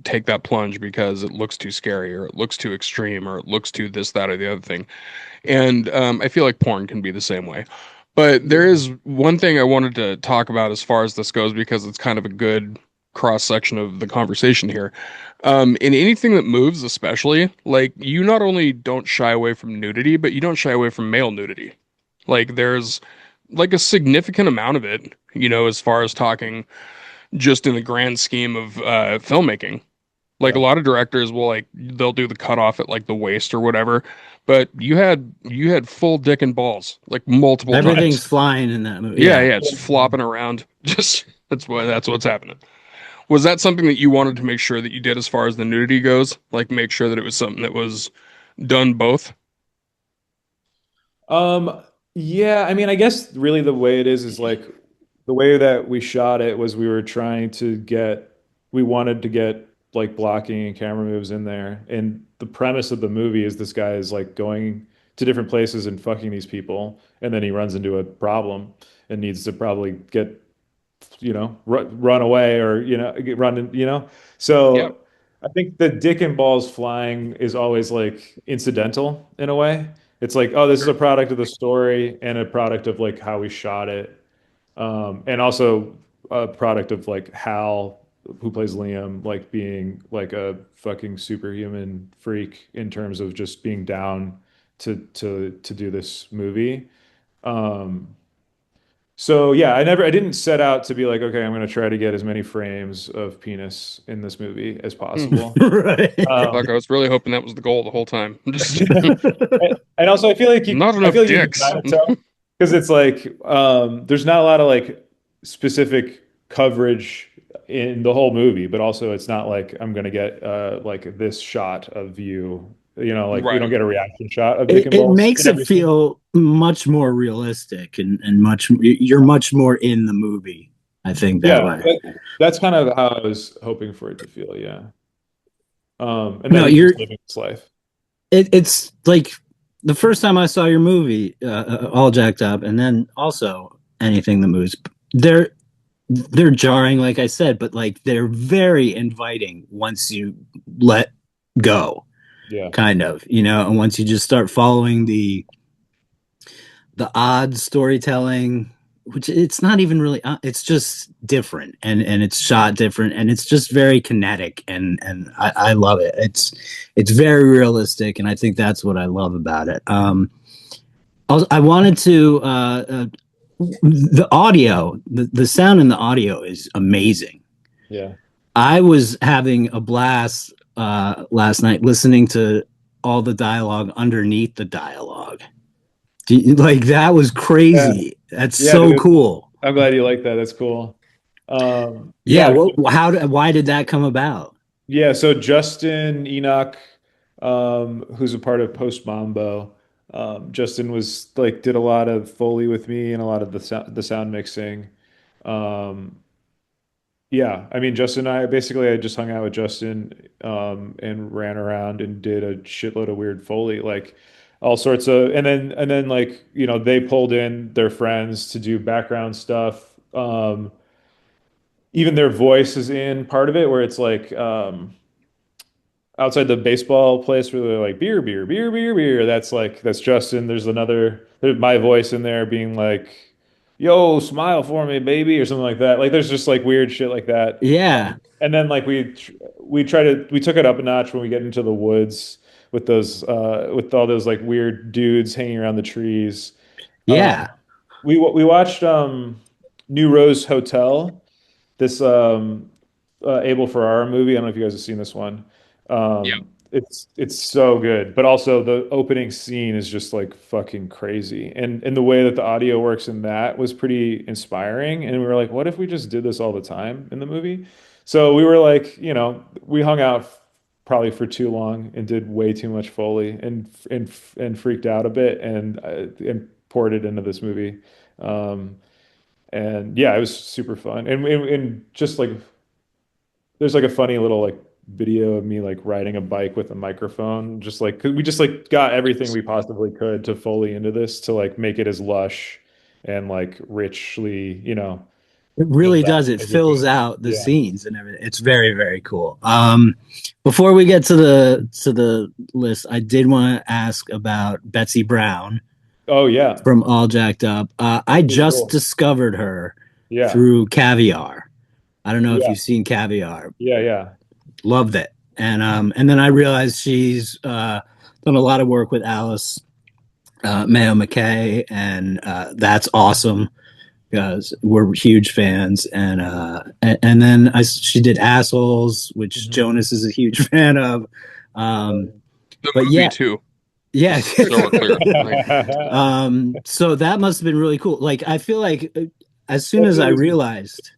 take that plunge because it looks too scary or it looks too extreme or it looks too this, that, or the other thing. And I feel like porn can be the same way. But there is one thing I wanted to talk about as far as this goes because it's kind of a good cross section of the conversation here. In anything that moves, especially, like you not only don't shy away from nudity, but you don't shy away from male nudity. Like there's like a significant amount of it, as far as talking just in the grand scheme of filmmaking. Like a Yeah. lot of directors will like they'll do the cutoff at like the waist or whatever, but you had full dick and balls like multiple times. Everything's flying in that movie. Yeah, Yeah. yeah, it's flopping around. Just that's what's happening. Was that something that you wanted to make sure that you did as far as the nudity goes? Like make sure that it was something that was done both? Um, yeah, I mean, I guess really the way it is like the way that we shot it was we were trying to we wanted to get like blocking and camera moves in there. And the premise of the movie is this guy is like going to different places and fucking these people, and then he runs into a problem and needs to probably get run away or get run Yeah. so I think the dick and balls flying is always like incidental in a way. It's like, oh, this is a Sure. product of the story and a product of like how we shot it, and also a product of like Hal, who plays Liam, like being like a fucking superhuman freak in terms of just being down to do this movie. um so yeah, I didn't set out to be like, okay, I'm going to try to get as many frames of penis in this movie as Hmm. possible. Right. Fuck, I was really hoping that was the goal the whole time. Just And also, not I feel enough like you can dicks. kind of tell because it's like there's not a lot of like specific coverage in the whole movie, but also it's not like I'm going to get like this shot of you, like we don't Right. get a reaction shot of Dick it, and it Balls makes in it every scene. feel much more realistic and much you're much more in the movie, I think, that Yeah, way. that's kind of how I was hoping for it to feel. Yeah. And that No, he's you're just living his life. it's like the first time I saw your movie, all jacked up, and then also anything that moves. They're they're jarring, like I said, but like they're very inviting once you let go, Yeah. kind of, and once you just start following the odd storytelling, which it's not even really it's just different, and it's shot different, and it's just very kinetic, and I love it. It's very realistic, and I think that's what I love about it. I wanted to the audio, the sound in the audio is amazing. Yeah. I was having a blast last night listening to all the dialogue underneath the dialogue. Like that was Yeah. crazy. That's Yeah, so dude. cool. I'm glad you like that. That's cool. Yeah. Yeah. Why did that come about? Yeah. So Justin Enoch, who's a part of Post Mambo, Justin was like did a lot of Foley with me and a lot of the sound mixing. Um, yeah, I mean Justin and I just hung out with Justin and ran around and did a shitload of weird Foley, like all sorts of, and then like they pulled in their friends to do background stuff. Even their voice is in part of it where it's like outside the baseball place where they're like beer, beer, beer, beer, beer. That's Justin. There's my voice in there being like, "Yo, smile for me, baby," or something like that. Like there's just like weird shit like that. Yeah. And then like we took it up a notch when we get into the woods with those with all those like weird dudes hanging around the trees. Um, Yeah. we watched New Rose Hotel, this Abel Ferrara movie. I don't know if you guys have seen this one. Yeah. It's so good, but also the opening scene is just like fucking crazy, and the way that the audio works in that was pretty inspiring. And we were like, what if we just did this all the time in the movie? So we were like, we hung out probably for too long and did way too much Foley and freaked out a bit and poured it into this movie. Um, and yeah, it was super fun, and just like there's like a funny little like video of me like riding a bike with a microphone, just like 'cause we just like got everything we possibly could to Foley into this to like make it as lush and like richly, It built really out does. It as we fills could. out the Yeah. scenes and everything. It's very, very cool. Before we get to the list, I did want to ask about Betsy Brown Oh yeah. from All Jacked Up. I Pretty just cool. discovered her Yeah. through Caviar. I don't know if Yeah. you've seen Caviar. Yeah. Yeah. Loved it. And then I realized she's done a lot of work with Alice Mayo McKay, and that's awesome because we're huge fans. And then she did Assholes, which Mhm. Jonas is a huge fan of. Um, The but movie yeah, too. yeah. So we're clear. Like, So that must have been really cool. Like I feel like as soon as Betsy I was realized,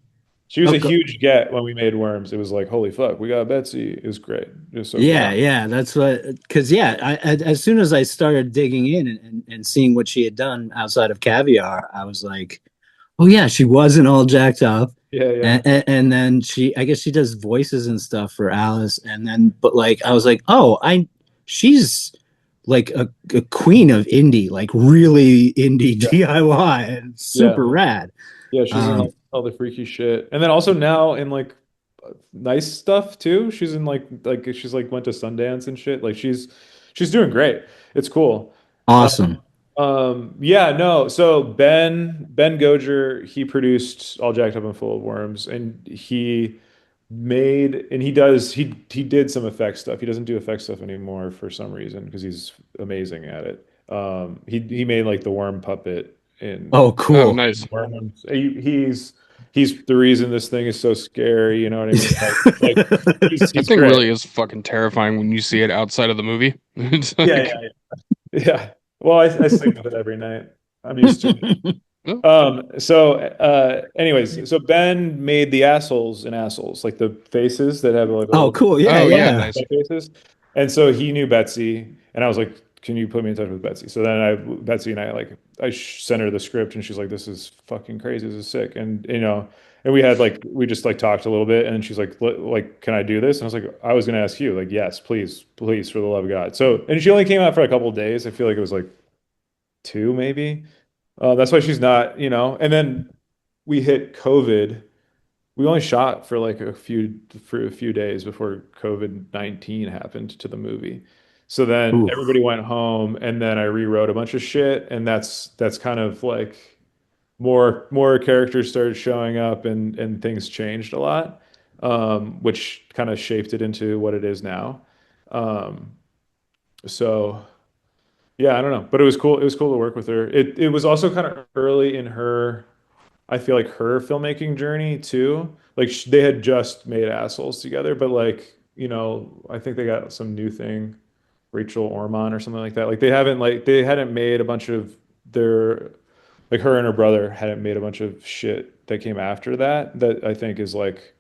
she was oh, a huge get when we made Worms. It was like, holy fuck, we got Betsy. It was great. It was so yeah, cool. yeah, that's what. Because yeah, as soon as I started digging in and seeing what she had done outside of Caviar, I was like, oh yeah, she wasn't all jacked up. Yeah, yeah. And then I guess she does voices and stuff for Alice. And then, but like, I was like, oh, she's like a queen of indie, like really indie Yeah. DIY, and Yeah. super rad. Yeah, she's in Um, like all the freaky shit. And then also now in like nice stuff too. She's in like she's like went to Sundance and shit. Like she's doing great. It's cool. Uh, awesome. yeah, no. So Ben Goger, he produced All Jacked Up and Full of Worms, and he did some effects stuff. He doesn't do effects stuff anymore for some reason because he's amazing at it. He made like the worm puppet in Oh, oh, cool. nice. Worms. He's the reason this thing is so scary. You know what I mean? Like That he's thing great. really is fucking terrifying when you see it outside of the movie. It's Yeah, like, yeah, yeah. Well, I sleep with it every night. I'm used to it. oh, Anyways, so Ben made the assholes and assholes, like the faces that have like Oh, little cool. Yeah, oh yeah, yeah. nice. faces. And so he knew Betsy, and I was like, "Can you put me in touch with Betsy?" So then Betsy and I sent her the script, and she's like, "This is fucking crazy. This is sick." And and we just like talked a little bit, and she's like, "Can I do this?" And I was like, "I was gonna ask you, like, yes, please, please, for the love of God." So, and she only came out for a couple of days. I feel like it was like two, maybe. That's why she's not, And then we hit COVID. We only shot for like a few days before COVID-19 happened to the movie. So then Ooh. everybody went home, and then I rewrote a bunch of shit, and that's kind of like more characters started showing up, and things changed a lot, which kind of shaped it into what it is now. Um, so yeah, I don't know, but it was cool. It was cool to work with her. It was also kind of early in her, I feel like her filmmaking journey too. Like they had just made Assholes together, but like, I think they got some new thing, Rachel Orman or something like that. Like they hadn't made a bunch of their like her and her brother hadn't made a bunch of shit that came after that I think is like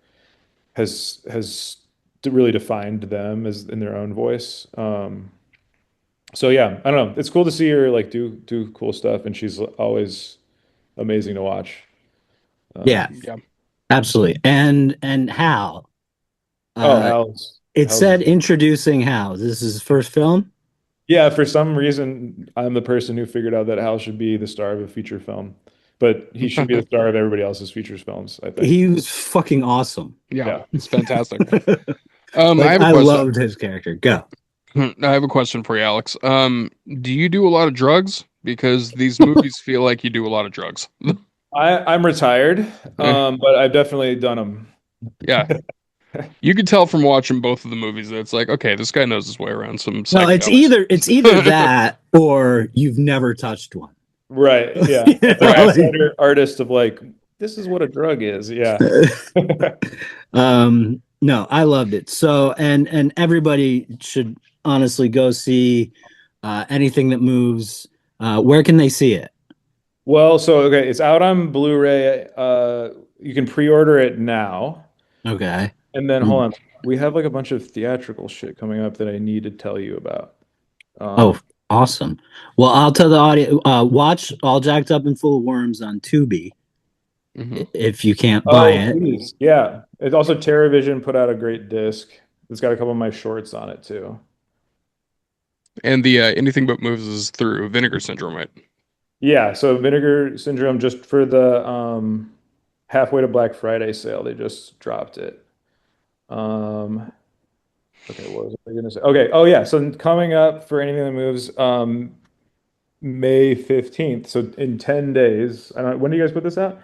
has really defined them as in their own voice. So yeah, I don't know. It's cool to see her like do cool stuff, and she's always amazing to watch. Yeah, Um, Yeah. absolutely. And Hal. oh, Uh, it Hal's said introducing Hal. This is his first film. yeah. For some reason, I'm the person who figured out that Hal should be the star of a feature film, but he should be the star of everybody else's features films, I think. He was fucking awesome. Yeah, Yeah. it's fantastic. I Like have a I question. loved his character. Go. I have a question for you, Alex. Do you do a lot of drugs? Because these movies feel like you do a lot of drugs. I'm retired, Eh, but I've definitely done them. yeah, you could tell from watching both of the movies that it's like, okay, this guy knows his way around some No, psychedelics. it's either that or you've never touched one. Right. Yeah. You I'm know, the outsider artist of like, this is what a drug is. Yeah. um, No, I loved it. So, and everybody should honestly go see anything that moves. Where can they see it? Well, so okay, it's out on Blu-ray. You can pre-order it now. Okay. And then hold on. We have like a bunch of theatrical shit coming up that I need to tell you about. Oh, awesome. Well, I'll tell the audience, watch All Jacked Up and Full of Worms on Tubi Hmm. if you can't buy Oh, it. please. Yeah. It's also TerraVision put out a great disc. It's got a couple of my shorts on it too. And the anything but moves is through Vinegar Syndrome, right? Yeah, so Vinegar Syndrome just for the halfway to Black Friday sale, they just dropped it. Um okay, what was I gonna say? Okay, oh yeah, so coming up for anything that moves, May 15th. So in 10 days. I don't, when do you guys put this out?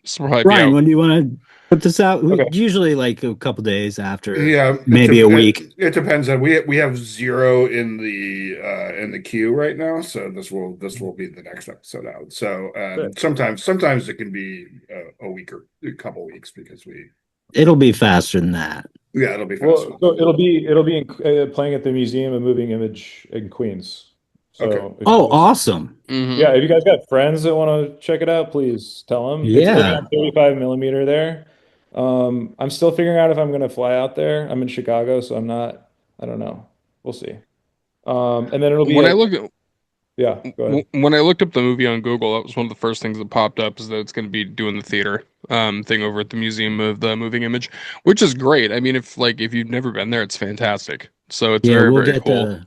This will probably be Ryan, out. when do you want to put this out? Okay. Usually like a couple days after, Yeah, maybe a week. it depends on we have zero in the queue right now, so this will be the next episode out. So Good. sometimes it can be a week or a couple weeks because we It'll be faster than that. yeah it'll be faster Well, than so that. it'll be playing at the Museum of Moving Image in Queens. Okay. So if you Oh, guys, awesome. Hmm. yeah, if you guys got friends that want to check it out, please tell them. It'll be Yeah. on 35 millimeter there. I'm still figuring out if I'm gonna fly out there. I'm in Chicago, so I'm not. I don't know. We'll see. And then it'll be When I at look at yeah. Go ahead. when I looked up the movie on Google, that was one of the first things that popped up is that it's going to be doing the theater thing over at the Museum of the Moving Image, which is great. I mean, if you've never been there, it's fantastic. So it's Yeah, very, very cool.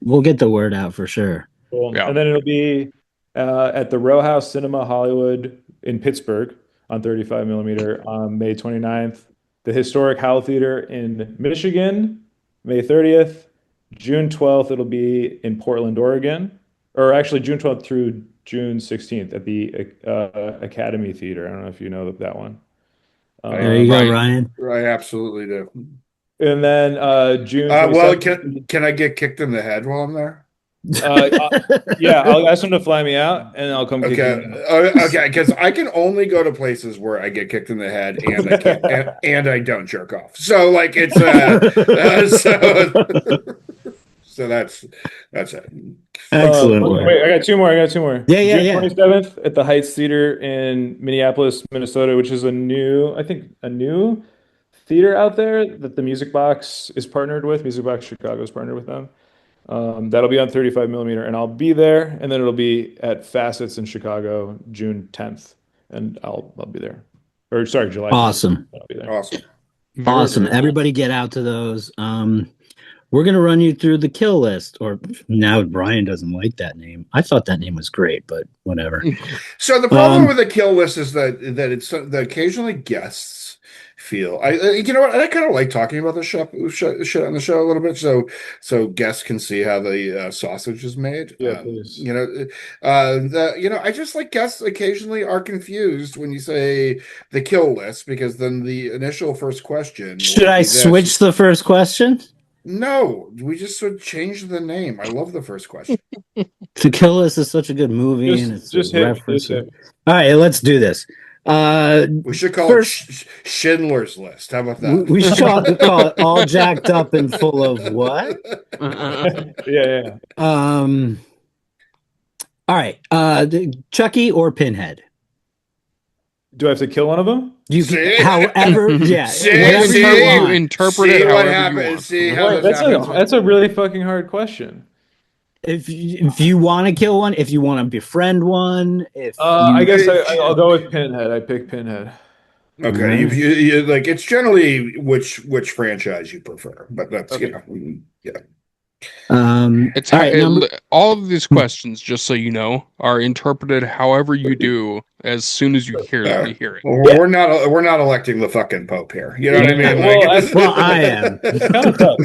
we'll get the word out for sure. Cool. Yeah. And then it'll be at the Row House Cinema Hollywood in Pittsburgh on 35 millimeter on May 29th. The Historic Howell Theater in Michigan, May 30th. June 12th, it'll be in Portland, Oregon, or actually June 12th through June 16th at the Academy Theater. I don't know if you know that one. I There you go, Ryan, Ryan. I absolutely do. And then June Well, 27th. can I get kicked in the head while I'm there? Uh, yeah, I'll ask them to fly me out, and I'll come kick you Okay, in the head. okay, because I can only go to places where I get kicked in the head and I can't and I don't jerk off. So like it's so that's it. Excellent work. Wait, I got two more. I got two more. Yeah, yeah, June yeah. 27th at the Heights Theater in Minneapolis, Minnesota, which is I think, a new theater out there that the Music Box is partnered with. Music Box Chicago is partnered with them. That'll be on 35 millimeter, and I'll be there. And then it'll be at Facets in Chicago, June 10th, and I'll be there. Or sorry, July 10th. Awesome. I'll be there. Awesome. very, Awesome. very cool. Everybody get out to those. We're gonna run you through the kill list, or now Brian doesn't like that name. I thought that name was great, but whatever. So the problem with Um, the kill list is that it's that occasionally guests feel you know what I kind of like talking about the shit on the show a little bit so guests can see how the sausage is made. Yeah, please. You know, I just like guests occasionally are confused when you say the kill list because then the initial first question should will I be this. switch the first question? No, we just should change the name. I love the first question. To Kill List is such a good movie, and it's a Just hit, reference. just hit. All right, let's do this. We should call it First, Schindler's List. How about we should call it All Jacked Up and Full of What? Yeah. Um. All right. Chucky or Pinhead? Do I have to kill one of them? You See? can, however, yeah, See? whatever See? you You want. interpret See it what however you happens. want. See how Boy, this happens. that's a really fucking hard question. If you want to kill one, if you want to befriend one, if I guess you- I'll go with Pinhead. I pick Pinhead. Okay, you like it's generally which franchise you prefer, but that's Okay. yeah. It's all right. all of these questions, just so you know, are interpreted however you do as soon as you hear it. We're not electing the fucking Pope here. You know what I Yeah, mean? well, I am. It's kind of tough.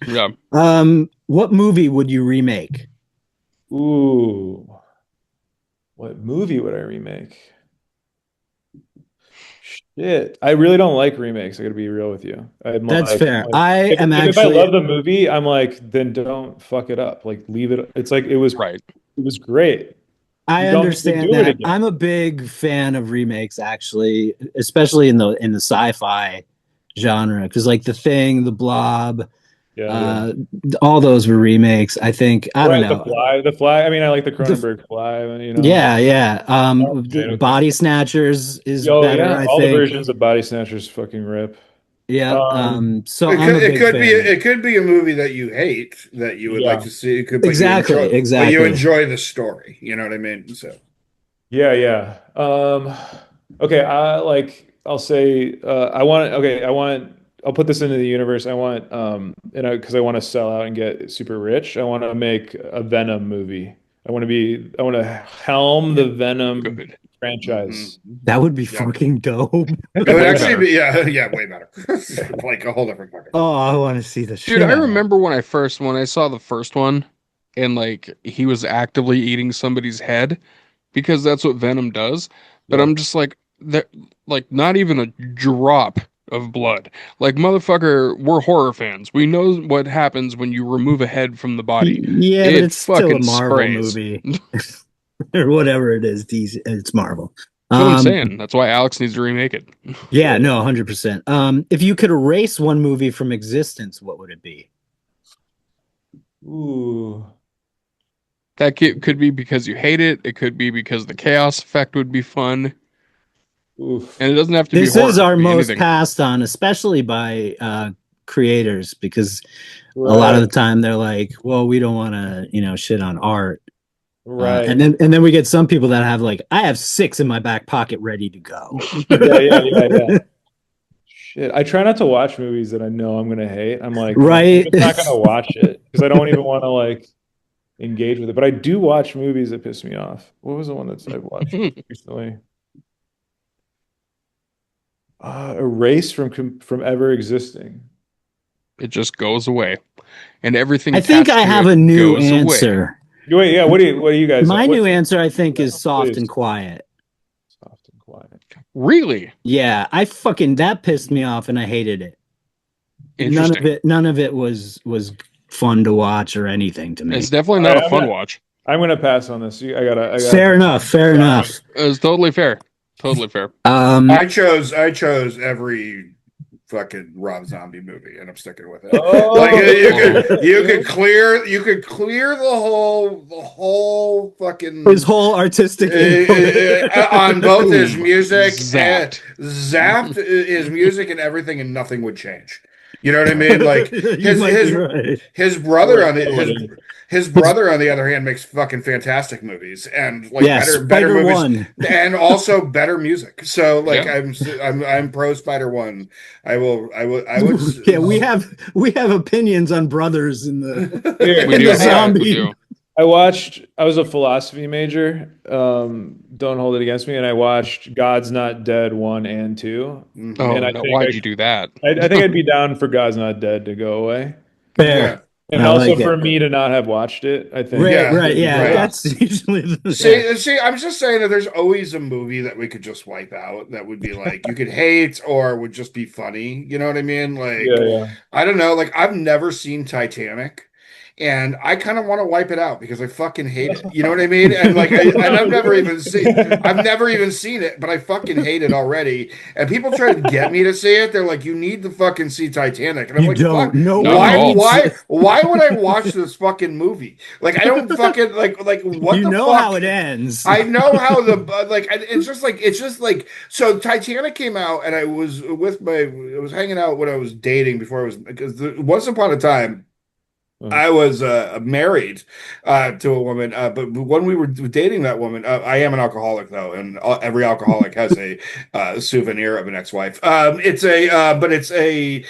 Yeah. Yeah. What movie would you remake? Ooh, what movie would I remake? Shit, I really don't like remakes. I gotta be real with you. That's fair. I am if I actually love the movie, I'm like, then don't fuck it up. Like, leave it. It's like it was Right. great. I You don't need to understand do it that. again. I'm a big fan of remakes, actually, especially in the sci-fi genre, because like The Thing, The Blob, Yeah, yeah. uh, all those were remakes. I think I don't Right, the know. fly, the fly. I mean, I like the The Cronenberg fly, you know. Yeah, yeah. The Tomato can. Body Snatchers is Oh better, yeah, I all the think. versions of Body Snatchers fucking rip. Yeah. So It I'm could a it big could be fan. it could be a movie that you hate that you would like Yeah, to see. It could, Exactly, but you exactly. enjoy the story. You know what I mean? So yeah, yeah. Okay, I'll say I want okay, I'll put this into the universe. I want because I want to sell out and get super rich. I want to make a Venom movie. I want to helm the Venom Good. franchise. That would be yeah, fucking dope. it would Way actually better. be yeah way better. Like a whole different fucking movie. Oh, I want to see the Dude, shit I out of that. remember when I saw the first one and like he was actively eating somebody's head because that's what Venom does. But Yeah. I'm just like that like not even a drop of blood. Like motherfucker, we're horror fans. We know what happens when you remove a head from the body. Yeah, but It it's still a fucking Marvel sprays. movie or whatever it is. It's Marvel. That's what I'm Um, saying. That's why Alex needs to remake it. yeah, no, 100%. If you could erase one movie from existence, what would it be? Ooh. Could be because you hate it. It could be because the chaos effect would be fun. Oof. And it doesn't have to be This is horror. It our could be most anything. passed on, especially by creators, because a lot of Right. the time they're like, "Well, we don't want to, shit on art." And Right. then we get some people that have like, "I have six in my back pocket ready to go." Yeah, yeah, yeah, yeah. Shit. I try not to watch movies that I know I'm gonna hate. I'm like, I'm Right? just not gonna watch it because I don't even want to like engage with it. But I do watch movies that piss me off. What was the one that I've watched recently? Erase from ever existing. It just goes away. And everything I think attached I to have a it new goes away. answer. Wait, yeah. What do you guys? My What? new answer, I think, is Soft and Please. Quiet. Soft and quiet. Really Yeah, I fucking that pissed me off and I hated it. interesting. None of it was fun to watch or anything to It's me. definitely All not right, a fun watch. I'm gonna pass on this. I gotta Fair pass. enough, fair Sorry. enough. It's totally fair. Totally fair. Um, I chose every fucking Rob Zombie movie, and I'm sticking with it. Like Oh, you could clear the whole his fucking whole artistic input. on both his Boom. music and Zapped. zapped his music and everything, and nothing would change. You know what I mean? Like You his might be his right. his I brother would, on the I would. his It's, brother on the other hand makes fucking fantastic movies and like yeah, better Spider movies One. and also better music. So like Yeah. I'm pro Spider One. I would Yeah, we have opinions on brothers Here, We in the do. I We zombie. do. I was a philosophy major. Don't hold it against me. And I watched God's Not Dead 1 and 2. Mhm. Oh And no, why'd you do that? I think I'd be down for God's Not Dead to go away. Fair. Yeah, And I also like for it. me to not have watched it, I think Right, yeah, right. would be Yeah, right. chaos. that's usually yeah. See, I'm just saying that there's always a movie that we could just wipe out that would be like you could hate or would just be funny. You know what I mean? Yeah, Like, yeah. I don't know. Like, I've never seen Titanic, and I kind of want to wipe it out because I fucking hate it. You know what I mean? And like, and I've never even seen it, but I fucking hate it already. And people try to get me to see it. They're like, you need to fucking see Titanic, and I'm You like, fuck. don't. No Not at one all. needs. Why would I watch this fucking movie? Like, I don't fucking like what You the know how fuck? it ends. I know how the like it's just like so Titanic came out and I was hanging out when I was dating before I was because once upon a time Uh, I was married to a woman, but when we were dating that woman, I am an alcoholic though, and every alcoholic has a souvenir of an ex-wife. But it's a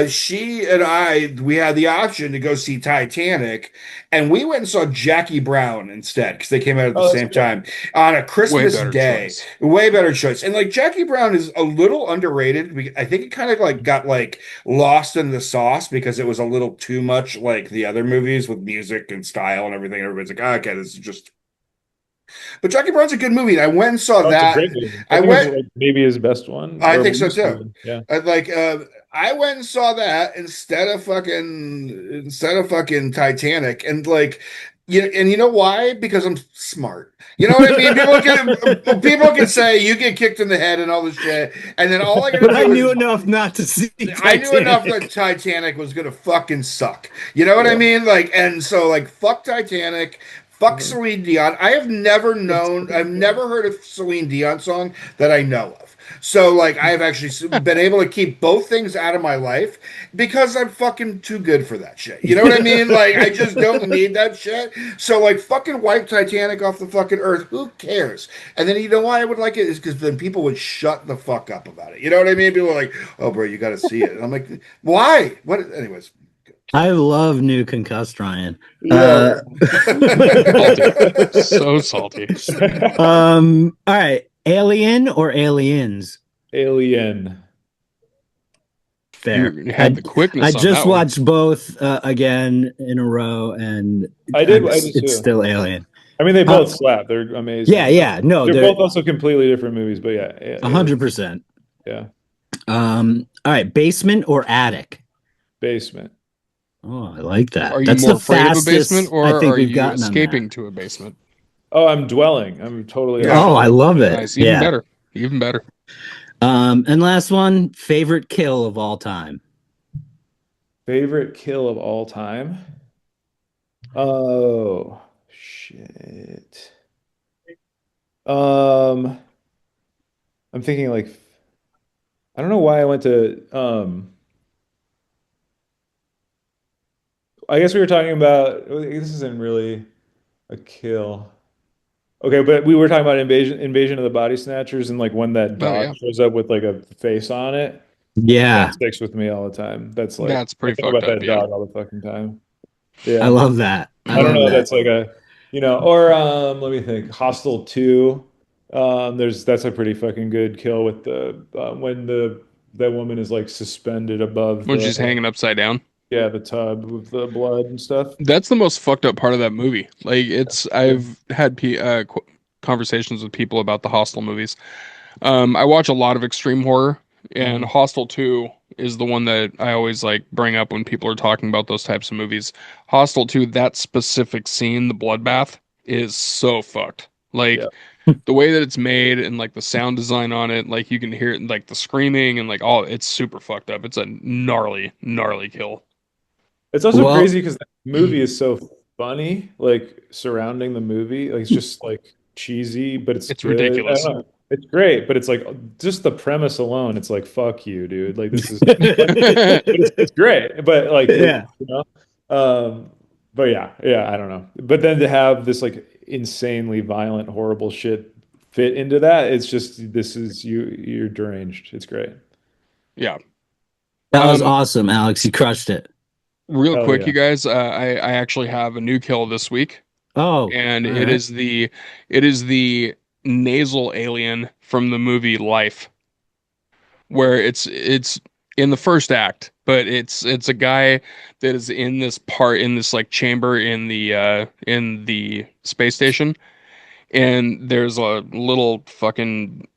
she and we had the option to go see Titanic, and we went and saw Jackie Brown instead because they came out at the oh, that's same good. time on a Way Christmas better day. choice. Way better choice, and like Jackie Brown is a little underrated. I think it kind of like got like lost in the sauce because it was a little too much like the other movies with music and style and everything. Everybody's like, oh, okay, this is just. But Jackie Brown's a good movie. And I went and saw Oh, it's a that. great movie. I I think it's went. like maybe his best one I or think so most too. good. Yeah. Like I went and saw that instead of fucking Titanic, and like And you know why? Because I'm smart. You know what I mean? People can say you get kicked in the head and all this shit, and then all I gotta But I do knew is enough not to see I knew enough Titanic. that Titanic was gonna fucking suck. You know what I Yeah. mean? Like, and so like, fuck Titanic, fuck Mhm. Celine Dion. I've never heard a Celine Dion song that I know of. So like, I've actually been able to keep both things out of my life because I'm fucking too good for that shit. You know what I mean? Like, I just don't need that shit. So like, fucking wipe Titanic off the fucking earth. Who cares? And then you know why I would like it is because then people would shut the fuck up about it. You know what I mean? People are like, "Oh, bro, you got to see it." And I'm like, "Why? What?" Anyways. I love new concussed Ryan. Yeah. Uh, Salty. So salty. all right. Alien or Aliens? Alien. Fair. You had I the I quickness on just that one. watched both again in a row, and I did it's too. still Alien. I mean, they Uh, both slap. They're yeah, amazing. yeah. No, They're they're both also completely different movies, but yeah, Alien. 100%. Yeah. All right. Basement or attic? Basement. Oh, I like that. Are you That's more the afraid of a basement fastest I or think are we've you gotten on that. escaping to a basement? Oh, I'm dwelling. I'm totally Yeah. Oh, I opposite. love it. Nice. Even Yeah. better. Even better. And last one, favorite kill of all time. Favorite kill of all time? Oh, shit. Um, I'm thinking like I don't know why I went to I guess we were talking about this isn't really a kill. Okay, but we were talking about invasion of the body snatchers and like when that Oh dog yeah. shows up with like a face on it, that Yeah, sticks with me all the time. That's like That's I pretty think fucked about up. that Yeah. dog all the fucking time. I Yeah. love that. I I don't love know. that. That's like a, or let me think. Hostel 2. That's a pretty fucking good kill with the when the that woman is like suspended above When she's hanging upside down. the tub with the blood and stuff. That's the most fucked up part of that movie. Like Yeah. I've had conversations with people about the Hostel movies. I watch a lot of extreme horror, and Uh, Hostel 2 is the one that I always like bring up when people are talking about those types of movies. Hostel 2, that specific scene, the bloodbath, is so fucked. yeah. Like the way that it's made and like the sound design on it, like you can hear it, like the screaming and like all, it's super fucked up. It's a gnarly, gnarly kill. It's also Well, crazy because the movie is so funny, like surrounding the movie. Like it's just like cheesy, but it's It's good. I don't ridiculous. know. It's great, but it's like just the premise alone, it's like fuck you, dude. Like this is like but it's great. But like yeah. um but yeah, I don't know. But then to have this like insanely violent, horrible shit fit into that, it's just this is you're deranged. It's great. Yeah. That was Um, awesome, Alex. You crushed it. Real Hell quick, yeah. you guys, I actually have a new kill this week, Oh, and all right. it is the nasal alien from the movie Life, where it's in the first act, but it's a guy that is in this part in this like chamber in the space station, and there's a little fucking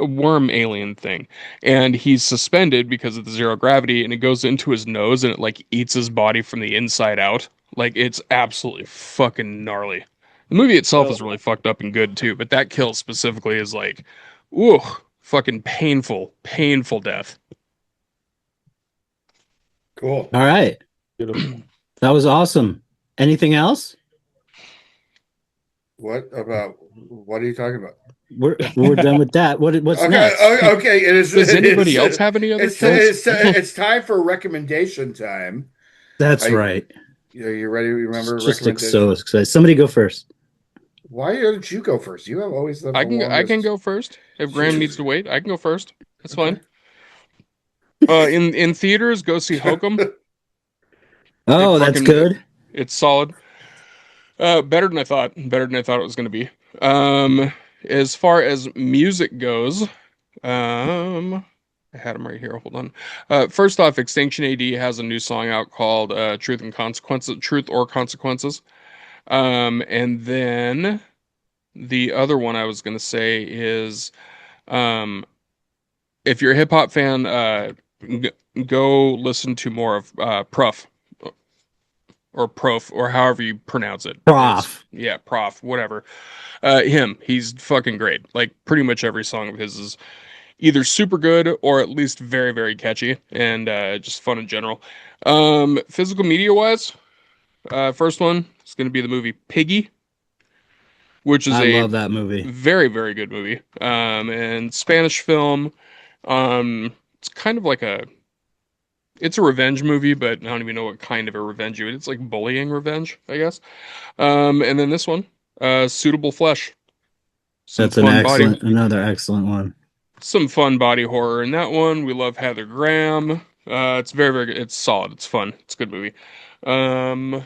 worm alien thing, and he's suspended because of the zero gravity, and it goes into his nose and it like eats his body from the inside out. Like it's absolutely fucking gnarly. The movie itself Hell is really fucked up and good too, but that kill specifically is like, ooh, fucking painful, painful death. Cool. All right. beautiful. That was awesome. Anything else? What are you talking about? We're done with that. What's Okay, next? okay. It is. Does It is. anybody else have any other It's kills? it's it's time for recommendation time. That's I right. you ready? Remember Just so recommendation? excited. Somebody go first. Why don't you go first? You have always the I can longest. go first. If Graham needs to wait, I can go first. That's Okay. fine. In theaters, go see Hokum. It Oh, that's fucking good. it's solid. Better than I thought. Better than I thought it was gonna be. Um, as far as music goes, um, I had them right here. Hold on. First off, Extinction AD has a new song out called "Truth and Consequences," "Truth or Consequences." And then the other one I was gonna say is, um, if you're a hip hop fan, go listen to more of Pruff. or Prof or however you pronounce it. It's Prof. yeah, Prof, whatever. Him, he's fucking great. Like pretty much every song of his is either super good or at least very, very catchy and just fun in general. Physical media wise, first one is going to be the movie Piggy, which is I a love that movie. very, very good movie. And Spanish film. It's kind of like it's a revenge movie, but I don't even know what kind of a revenge it is. It's like bullying revenge, I guess. And then this one, Suitable Flesh. Some That's an fun body, excellent, another excellent one. some fun body horror in that one. We love Heather Graham. It's very, very good. It's solid. It's fun. It's a good movie. Um,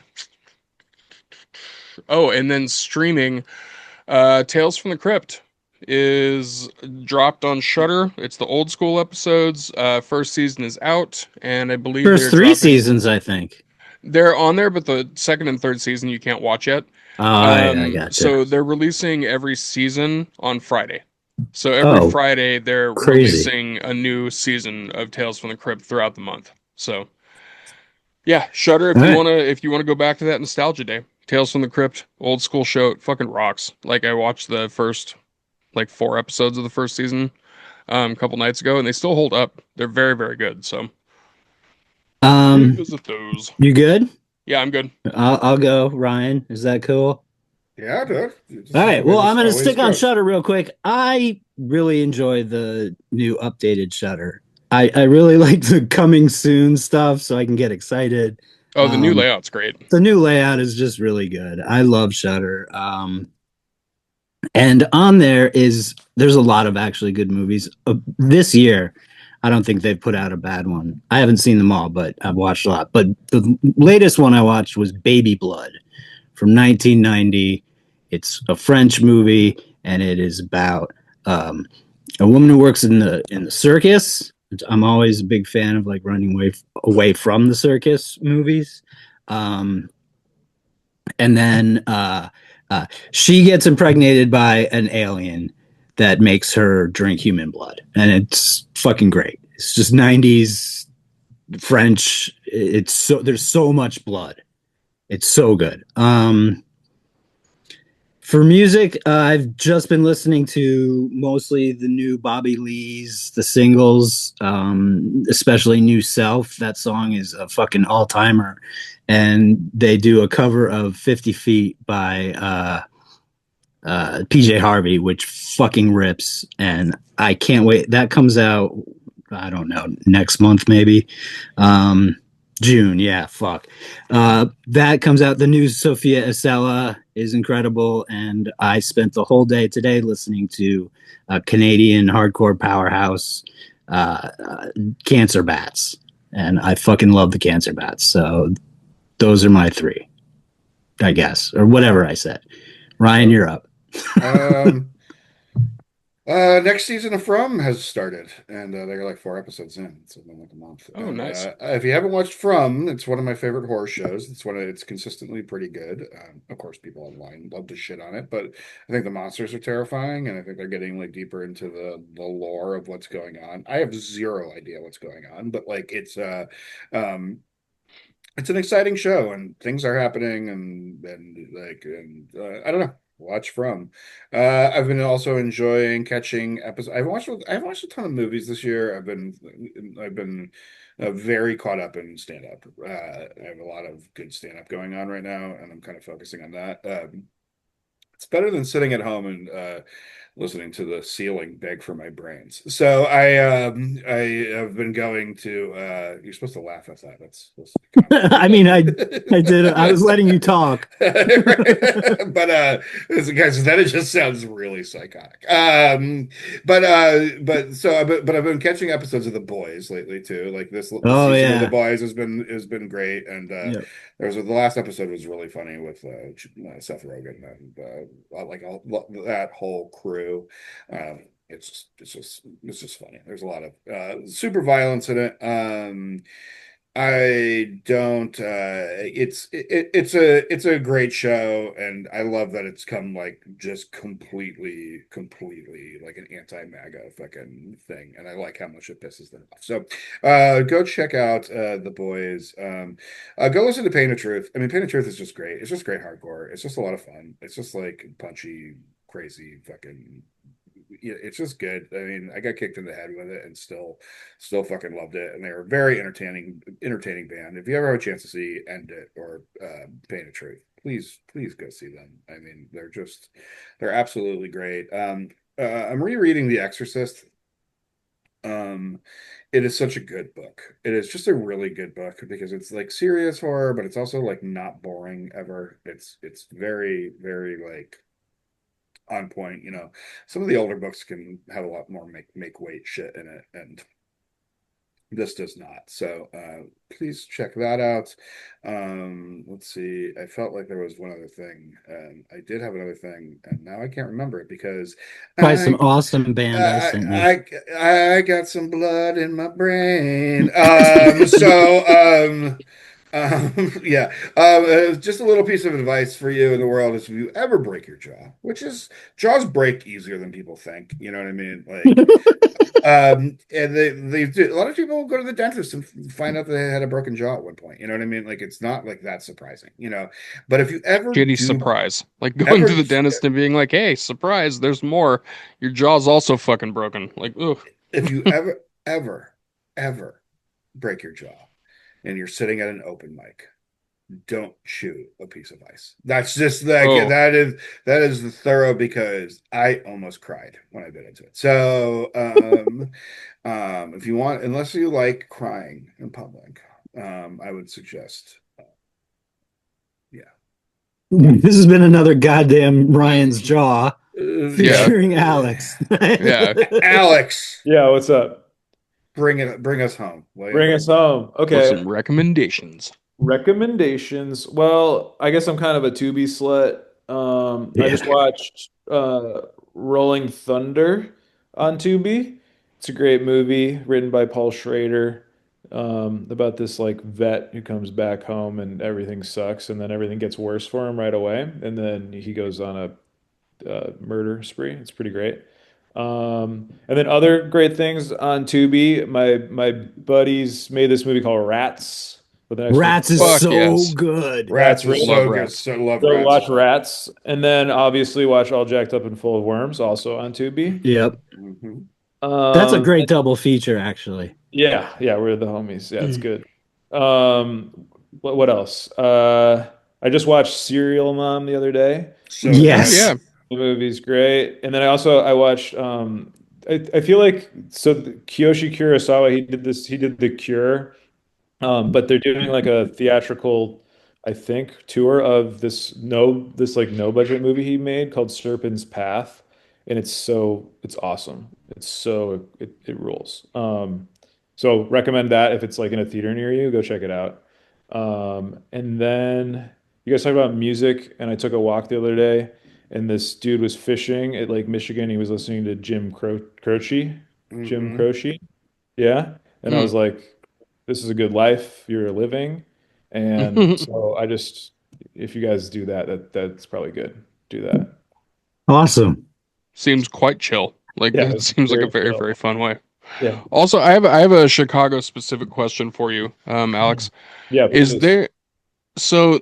oh, and then streaming, Tales from the Crypt is dropped on Shudder. It's the old school episodes. First season is out, and I believe First they're three dropping. seasons, I think. They're on there, but the second and third season you can't watch yet. Oh, I gotcha. So they're releasing every season on Friday. So every Oh, Friday they're crazy. releasing a new season of Tales from the Crypt throughout the month. So yeah, Shudder All right. if you wanna go back to that nostalgia day. Tales from the Crypt, old school show, it fucking rocks. Like I watched the first like 4 episodes of the first season a couple nights ago, and they still hold up. They're very, very good. So Um, revisit those. you good? Yeah, I'm good. I'll go, Ryan. Is that cool? Yeah, dude. All This is the right. way Well, I'm this gonna always stick on goes. Shutter real quick. I really enjoy the new updated Shutter. I really like the coming soon stuff, so I can get excited. Oh, the new Um, layout's great. the new layout is just really good. I love Shutter. And on there's a lot of actually good movies this year. I don't think they've put out a bad one. I haven't seen them all, but I've watched a lot. But the latest one I watched was Baby Blood from 1990. It's a French movie, and it is about a woman who works in the circus. I'm always a big fan of like running away from the circus movies. Um, and then she gets impregnated by an alien that makes her drink human blood, and it's fucking great. It's just 90s French. It's so there's so much blood. It's so good. For music, I've just been listening to mostly the new Bobby Lee's, the singles, especially New Self. That song is a fucking all timer. And they do a cover of 50 Feet by PJ Harvey, which fucking rips. And I can't wait. That comes out, I don't know, next month maybe. June, yeah, fuck. That comes out. The new Sophia Isella is incredible, and I spent the whole day today listening to a Canadian hardcore powerhouse, Cancer Bats, and I fucking love the Cancer Bats. So those are my three, I guess, or whatever I said. Ryan, So, you're up. um, next season of From has started, and they're like 4 episodes in. It's been like a month. Oh, And nice. if you haven't watched From, it's one of my favorite horror shows. It's consistently pretty good. Of course, people online love to shit on it, but I think the monsters are terrifying, and I think they're getting like deeper into the lore of what's going on. I have zero idea what's going on, but like um, it's an exciting show and things are happening and I don't know. Watch From. I've been also enjoying catching episodes. I've watched a ton of movies this year. I've been very caught up in stand up. I have a lot of good stand up going on right now, and I'm kind of focusing on that. It's better than sitting at home and listening to the ceiling beg for my brains. So I have been going to you're supposed to laugh at that. That's supposed to be I mean, I did. I was letting you talk. Right? But guys, that it just sounds really psychotic. But I've been catching episodes of The Boys lately too. Like this Oh season of The yeah, Boys has been great, and yeah. the last episode was really funny with Seth Rogen and that whole crew. It's just funny. There's a lot of super violence in it. I don't it's a great show, and I love that it's come like just completely like an anti-MAGA fucking thing, and I like how much it pisses them off. So go check out The Boys. Go listen to Pain of Truth. I mean, Pain of Truth is just great. It's just great hardcore. It's just a lot of fun. It's just like punchy, crazy fucking, yeah, it's just good. I mean, I got kicked in the head with it and still fucking loved it. And they're a very entertaining band. If you ever have a chance to see End It or Pain of Truth, please go see them. I mean, they're absolutely great. I'm rereading The Exorcist. Um, it is such a good book. It is just a really good book because it's like serious horror, but it's also like not boring ever. It's very like on point. Some of the older books can have a lot more make weight shit in it, and this does not. So please check that out. Let's see. I felt like there was one other thing. I did have another thing, and now I can't remember it because By some I awesome band I sent you. I got some blood in my brain. Yeah. Just a little piece of advice for you in the world is if you ever break your jaw, which is jaws break easier than people think. You know what I mean? Like, and they do. A lot of people go to the dentist and find out they had a broken jaw at one point. You know what I mean? Like, it's not like that surprising. But if you ever Shitty do surprise. Like going to ever the dentist and being like, "Hey, surprise, there's more. Your jaw's also fucking broken." Like, ugh. if you ever ever break your jaw and you're sitting at an open mic, don't chew a piece of ice. That's just like Oh, that is the thorough, because I almost cried when I bit into it. So if you want, unless you like crying in public, I would suggest, yeah, not. This has been another goddamn Ryan's Jaw yeah, featuring Alex. yeah. Alex, Yeah, what's up? bring us home, will you? Bring us home. With Okay. some recommendations. Recommendations. Well, I guess I'm kind of a Tubi slut. I Yeah. just watched Rolling Thunder on Tubi. It's a great movie written by Paul Schrader, about this like vet who comes back home and everything sucks, and then everything gets worse for him right away, and then he goes on a murder spree. It's pretty great. And then other great things on Tubi. My buddies made this movie called Rats with an Rats exclamation is point. Fuck so yes. good. Yeah, it's Rats is really Love so good. rats. So love so rats. watch Rats, and then obviously watch All Jacked Up and Full of Worms, also on Tubi. Yep. Hmm. That's a Um, great double feature, actually. yeah, we're the homies. Yeah, it's Mm. good. What else? I just watched Serial Mom the other day. So Oh good. Yes. yeah. The movie's great. And then I watched I feel like Kiyoshi Kurosawa, he did The Cure. But they're doing like a theatrical, I think, tour of this like no budget movie he made called Serpent's Path, and it's awesome. It rules. So recommend that if it's like in a theater near you, go check it out. And then you guys talk about music, and I took a walk the other day, and this dude was fishing at Lake Michigan. He was listening to Jim Hmm. Croce. Yeah. And I Mm. was like, this is a good life you're living. And so if you guys do that, that's probably good. Do that. Awesome. Seems quite chill. Like Yeah, it it's seems like a very very, chill. very fun way. Yeah. Also, I have a Chicago specific question for you, Alex. Yeah, Is please. there so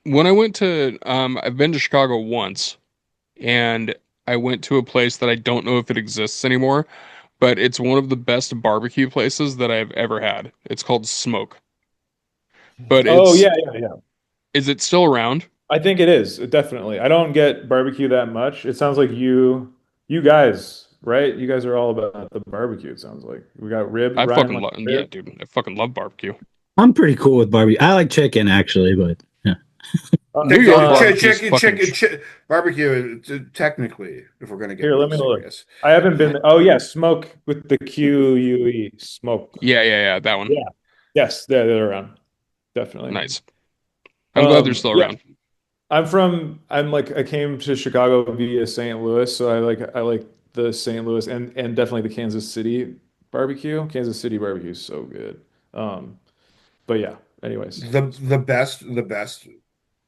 when I went to I've been to Chicago once and I went to a place that I don't know if it exists anymore, but it's one of the best barbecue places that I've ever had. It's called Smoke. But Oh, yeah. is it still around? I think it is, definitely. I don't get barbecue that much. It sounds like you guys, right? You guys are all about the barbecue, it sounds like. We got rib, I Ryan fucking like love, yeah, rib. dude. I fucking love barbecue. I'm pretty cool with barbecue. I like chicken, actually, but yeah. New York barbecue is Chicken, fucking barbecue. Technically, if we're gonna get Here, let real me look. serious, I haven't been. Oh, yeah, smoke with the QUE, smoke. yeah, that one. Yeah. Yes, they're around. Definitely. Nice. I'm glad they're still Yeah, around. I'm like I came to Chicago via St. Louis, so I like the St. Louis and definitely the Kansas City barbecue. Kansas City barbecue is so good. Um, But yeah, anyways. The best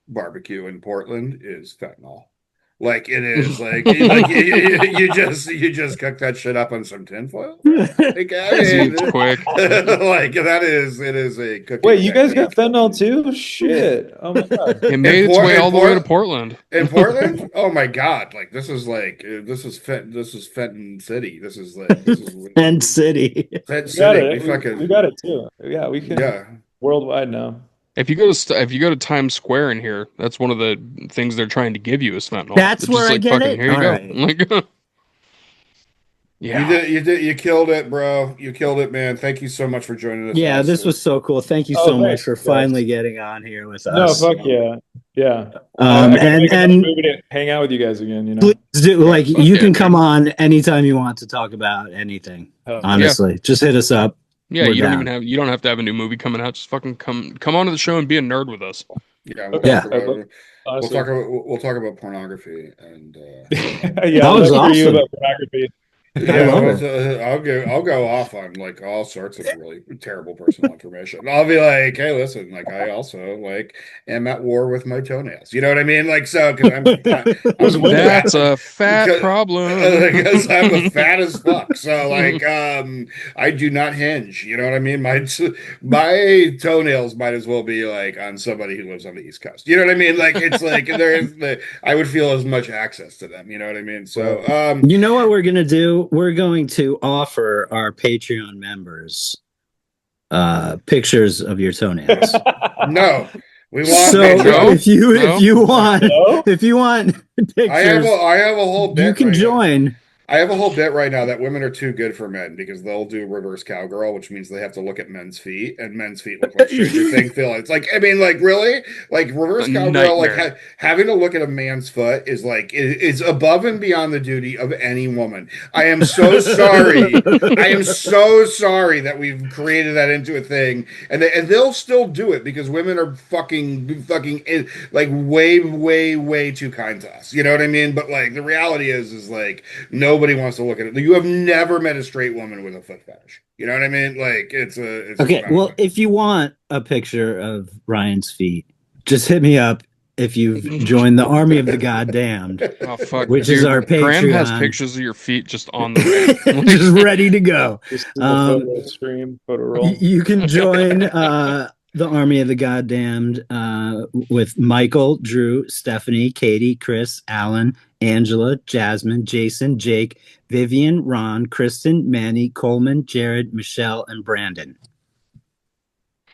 barbecue in Portland is fentanyl. Like it is like you just cook that shit up on some tinfoil, bro. Like I Seems mean, quick. like that is it is a cooking Wait, you guys got technique. fentanyl too? Shit. Oh my God. It In made its Port way in all the way to Port Portland. in Portland, oh my God! Like this is Fenton City. This is And City. Fenton We got City. We it. We got fucking it too. Yeah, we can yeah. worldwide now. If you go to Times Square in here, that's one of the things they're trying to give you is fentanyl. That's It's where just I like get fucking it. here you All go. right. Like yeah. You killed it, bro. You killed it, man. Thank you so much for joining us, Yeah, this Austin. was so cool. Thank you Oh, so much thanks, for guys. finally getting on here with No, us. fuck yeah. Yeah. I gotta And make another movie to hang out with you guys again, you please know? do Yeah. like Fuck you yeah, can come man. on anytime you want to talk about anything. Hell yeah. Yeah. Honestly, just hit us up. Yeah, We're you down. don't have to have a new movie coming out. Just fucking come onto the show and be a nerd with us. Yeah, we'll Okay. talk Yeah, I'd love, about honestly. we'll talk about pornography and Yeah, that I'd was love to hear you awesome. about pornography. I yeah, love well, it. I'll go off on like all sorts of really terrible personal information. I'll be like, hey, listen, like I also like am at war with my toenails. You know what I mean? Like so because Who's I'm winning? fat That's a fat because problem. because I'm a fat as fuck. So like I do not hinge. You know what I mean? My toenails might as well be like on somebody who lives on the East Coast. You know what I mean? Like it's like there is the I would feel as much access to them. You know what I mean? So Right. You know what we're gonna do? We're going to offer our Patreon members pictures of your toenails. no, we want So No, Patreon. no. No? if you want pictures, I have a whole you bit can right now. join. I have a whole bit right now that women are too good for men because they'll do reverse cowgirl, which means they have to look at men's feet, and men's feet look like Stranger Thing feel. It's like, I mean, like really, like A reverse cowgirl, like nightmare. having to look at a man's foot is like is above and beyond the duty of any woman. I am so sorry. I am so sorry that we've created that into a thing, and they'll still do it because women are fucking like way too kind to us. You know what I mean? But like the reality is like. Nobody wants to look at it. You have never met a straight woman with a foot fetish. You know what I mean? Like it's just Okay, not a well, thing. if you want a picture of Ryan's feet, just hit me up if you've joined the Army of the Goddamned, Oh fuck, which is our dude. Graham has Patreon, pictures of your feet just on the ready. just ready to go. Just do a Um, photo stream, photo roll. you can join the Army of the Goddamned with Michael, Drew, Stephanie, Katie, Chris, Alan, Angela, Jasmine, Jason, Jake, Vivian, Ron, Kristen, Manny, Coleman, Jared, Michelle, and Brandon.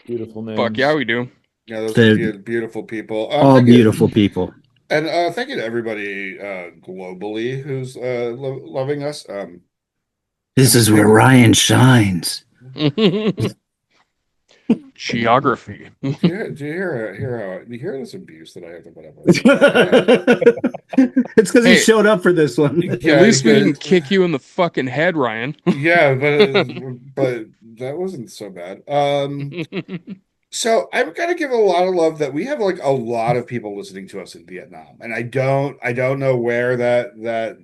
Beautiful Fuck yeah, names. we do. Yeah, those are They're beautiful people. all Thank beautiful you, people. and thank you to everybody globally who's loving us. This is where Ryan shines. Geography. Do you hear this abuse that I have to put up with? It's because he Hey, showed up for this one. at least we didn't kick you in the fucking head, Ryan. Yeah, but that wasn't so bad. So I've got to give a lot of love that we have like a lot of people listening to us in Vietnam, and I don't know where that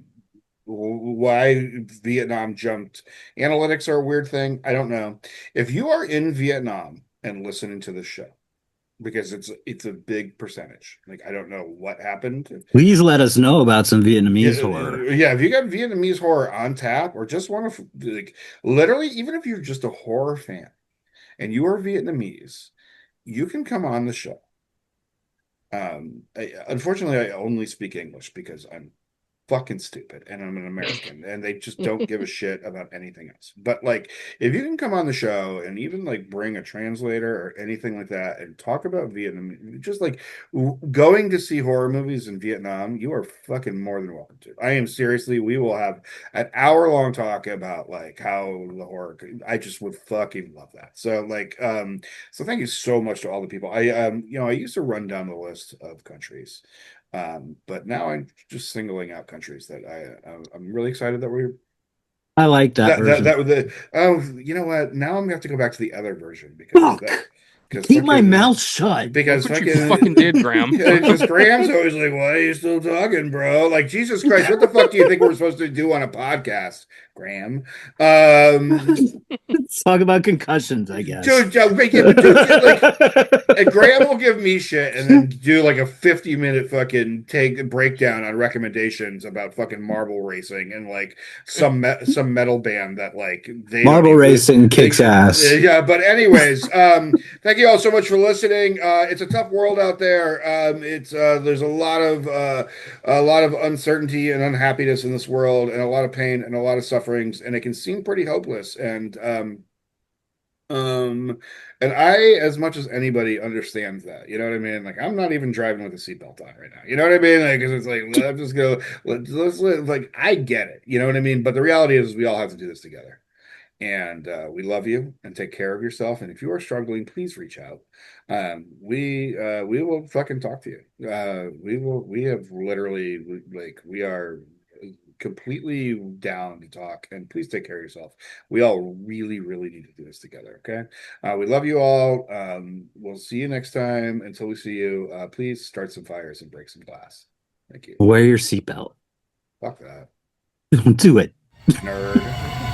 why Vietnam jumped. Analytics are a weird thing. I don't know. If you are in Vietnam and listening to the show, because it's a big percentage. Like I don't know what happened. Please let us know about some Yeah, Vietnamese horror. yeah. If you got Vietnamese horror on tap, or just want to like literally, even if you're just a horror fan and you are Vietnamese, you can come on the show. Unfortunately, I only speak English because I'm fucking stupid and I'm an American and they just don't give a shit about anything else. But like if you can come on the show and even like bring a translator or anything like that and talk about Vietnam, just like going to see horror movies in Vietnam, you are fucking more than welcome to. I am seriously, we will have an hour-long talk about like how the horror I just would fucking love that. So like so thank you so much to all the people. I used to run down the list of countries. But now I'm just singling out countries that I'm really excited that we're I like that that version. that the oh you know what now I'm gonna have to go back to the other version because that Fuck. because Keep my fucking mouth shut. because That's what you fucking did, Graham. because Graham's always like, "Why are you still talking, bro?" Like, Jesus Christ, what the fuck do you think we're supposed to do on a podcast, Graham? Let's talk about concussions, I guess. Dude, dude, like, and Graham will give me shit and then do like a 50-minute fucking take breakdown on recommendations about fucking marble racing and like some metal band that like they don't Marble even racing kicks ass. yeah, but anyways, thank you all so much for listening. It's a tough world out there. It's there's a lot of uncertainty and unhappiness in this world and a lot of pain and a lot of sufferings, and it can seem pretty hopeless. Um, and I, as much as anybody, understands that. You know what I mean? Like, I'm not even driving with a seatbelt on right now. You know what I mean? Like, 'cause it's like, let's just go. Like, I get it. You know what I mean? But the reality is, we all have to do this together. And we love you and take care of yourself. And if you are struggling, please reach out. We will fucking talk to you. We have literally like we are completely down to talk. And please take care of yourself. We all really, really need to do this together. Okay. We love you all. We'll see you next time. Until we see you, please start some fires and break some glass. Thank you. Wear your seatbelt. Fuck that. Don't do it. Nerd.